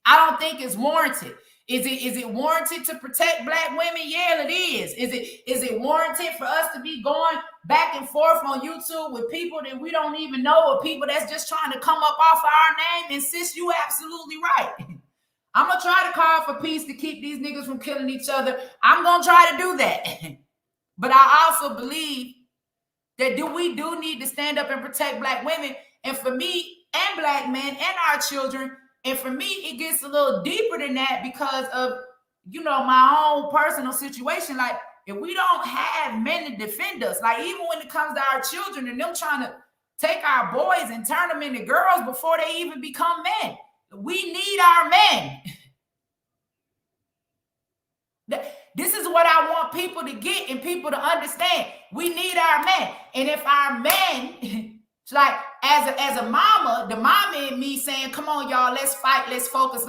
I don't think it's warranted. Is it warranted to protect Black women? Yeah, it is. Is it warranted for us to be going back and forth on YouTube with people that we don't even know, or people that's just trying to come up off of our name? And sis, you absolutely right. I'm going to try to call for peace to keep these niggas from killing each other. I'm going to try to do that. But I also believe that we do need to stand up and protect Black women. And for me, and Black men, and our children, and for me, it gets a little deeper than that because of, you know, my own personal situation. Like, if we don't have men to defend us, like even when it comes to our children and them trying to take our boys and turn them into girls before they even become men, we need our men. This is what I want people to get and people to understand. We need our men. And if our men, like as a mama, the mama in me saying, come on, y'all, let's fight, let's focus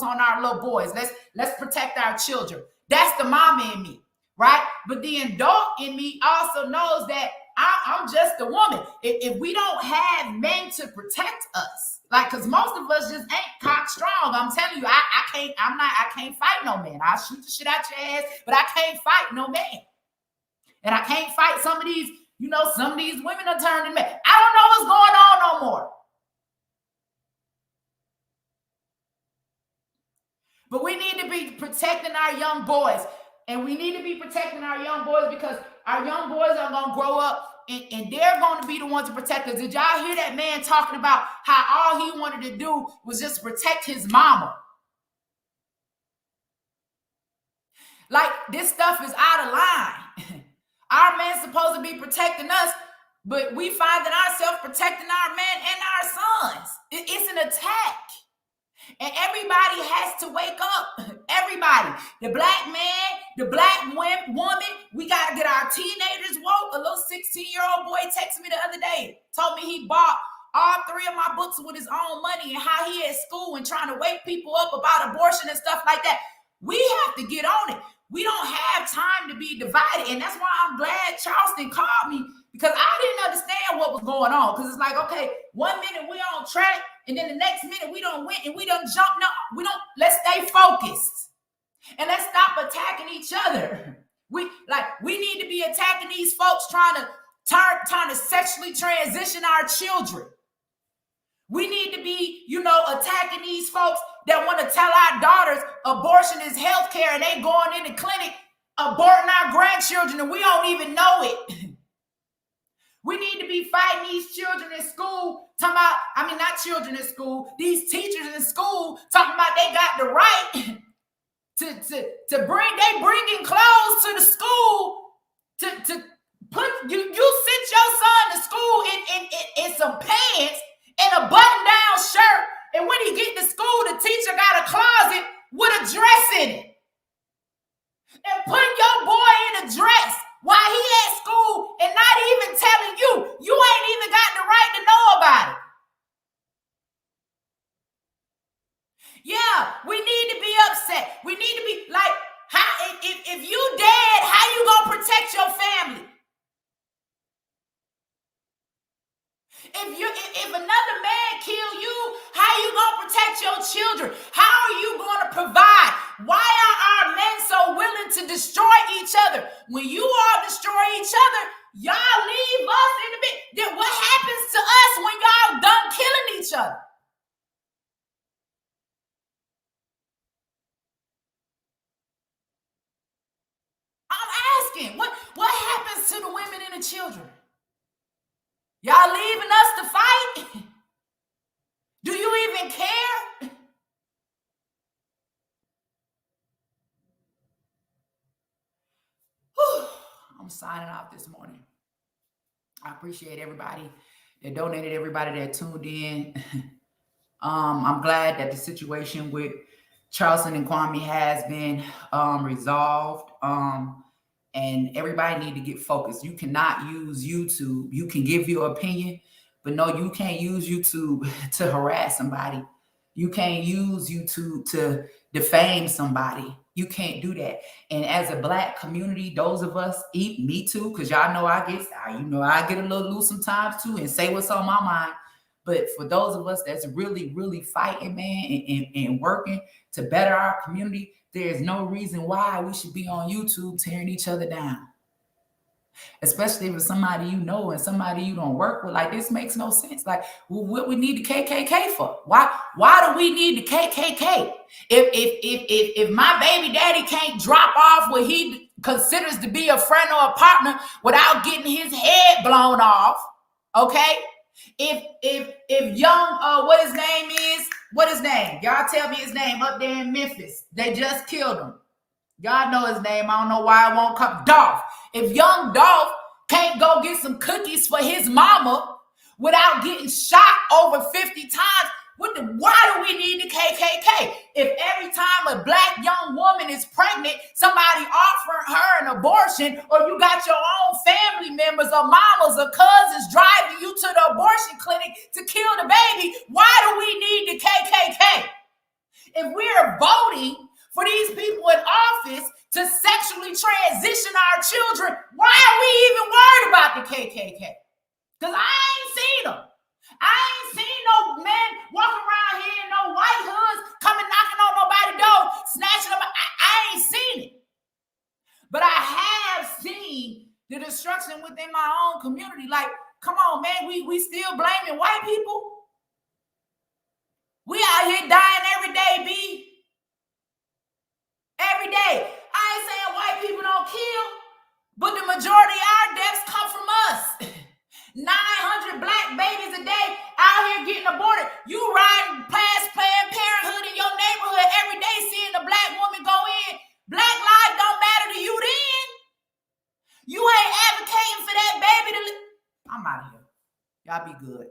on our little boys. Let's protect our children. That's the mama in me, right? But the adult in me also knows that I'm just a woman. If we don't have men to protect us, like, because most of us just ain't cock strong. I'm telling you, I can't fight no man. I'll shoot the shit out your ass, but I can't fight no man. And I can't fight some of these, you know, some of these women are turning men. I don't know what's going on no more. But we need to be protecting our young boys. And we need to be protecting our young boys because our young boys are going to grow up and they're going to be the ones to protect us. Did y'all hear that man talking about how all he wanted to do was just protect his mama? Like, this stuff is out of line. Our man's supposed to be protecting us, but we finding ourselves protecting our man and our sons. It's an attack. And everybody has to wake up. Everybody. The black man, the black woman. We got to get our teenagers woke. A little 16-year-old boy texted me the other day. Told me he bought all 3 of my books with his own money and how he at school and trying to wake people up about abortion and stuff like that. We have to get on it. We don't have time to be divided. And that's why I'm glad Charleston called me, because I didn't understand what was going on. Because it's like, okay, 1 minute we on track, and then the next minute we don't win and we don't jump. No, we don't. Let's stay focused. And let's stop attacking each other. We need to be attacking these folks trying to sexually transition our children. We need to be, attacking these folks that want to tell our daughters abortion is health care and they going in the clinic aborting our grandchildren and we don't even know it. We need to be fighting these children in school, not children in school, these teachers in school talking about they got the right to bringing clothes to the school to put you sent your son to school in some pants and a button-down shirt, and when he get to school, the teacher got a closet with a dress in it. And putting your boy in a dress while he at school and not even telling you ain't even got the right to know about it. Yeah, we need to be upset. We need to be like, if you dead, how you gonna protect your family? If another man kill you, how you gonna protect your children? How are you gonna provide? Why are our men so willing to destroy each other? When you all destroy each other, y'all leave us in the bit. Then what happens to us when y'all done killing each other? I'm asking, what happens to the women and the children? Y'all leaving us to fight? Do you even care? Whew. I'm signing off this morning. I appreciate everybody that donated, everybody that tuned in. I'm glad that the situation with Charleston and Kwame has been resolved. And everybody need to get focused. You cannot use YouTube. You can give your opinion, but no, you can't use YouTube to harass somebody. You can't use YouTube to defame somebody. You can't do that. And as a Black community, those of us, me too, because y'all know I get a little loose sometimes too and say what's on my mind. But for those of us that's really, really fighting, man, and working to better our community, there's no reason why we should be on YouTube tearing each other down. Especially if it's somebody you know and somebody you don't work with. Like, this makes no sense. Like, what we need the KKK for? Why do we need the KKK? If my baby daddy can't drop off what he considers to be a friend or a partner without getting his head blown off, okay? If young, what his name? Y'all tell me his name up there in Memphis. They just killed him. Y'all know his name. I don't know why it won't come. Dolph. If young Dolph can't go get some cookies for his mama without getting shot over 50 times, why do we need the KKK? If every time a Black young woman is pregnant, somebody offering her an abortion, or you got your own family members or mamas or cousins driving you to the abortion clinic to kill the baby, why do we need the KKK? If we're voting for these people in office to sexually transition our children, why are we even worried about the KKK? Because I ain't seen them. I ain't seen no men walking around here in no white hoods coming knocking on nobody's door, snatching them. I ain't seen it. But I have seen the destruction within my own community. Like, come on, man, we still blaming white people? We out here dying every day, B. Every day. I ain't saying white people don't kill, but the majority of our deaths come from us. 900 Black babies a day out here getting aborted. You riding past Planned Parenthood in your neighborhood every day, seeing a Black woman go in. Black lives don't matter to you then. You ain't Y'all be good.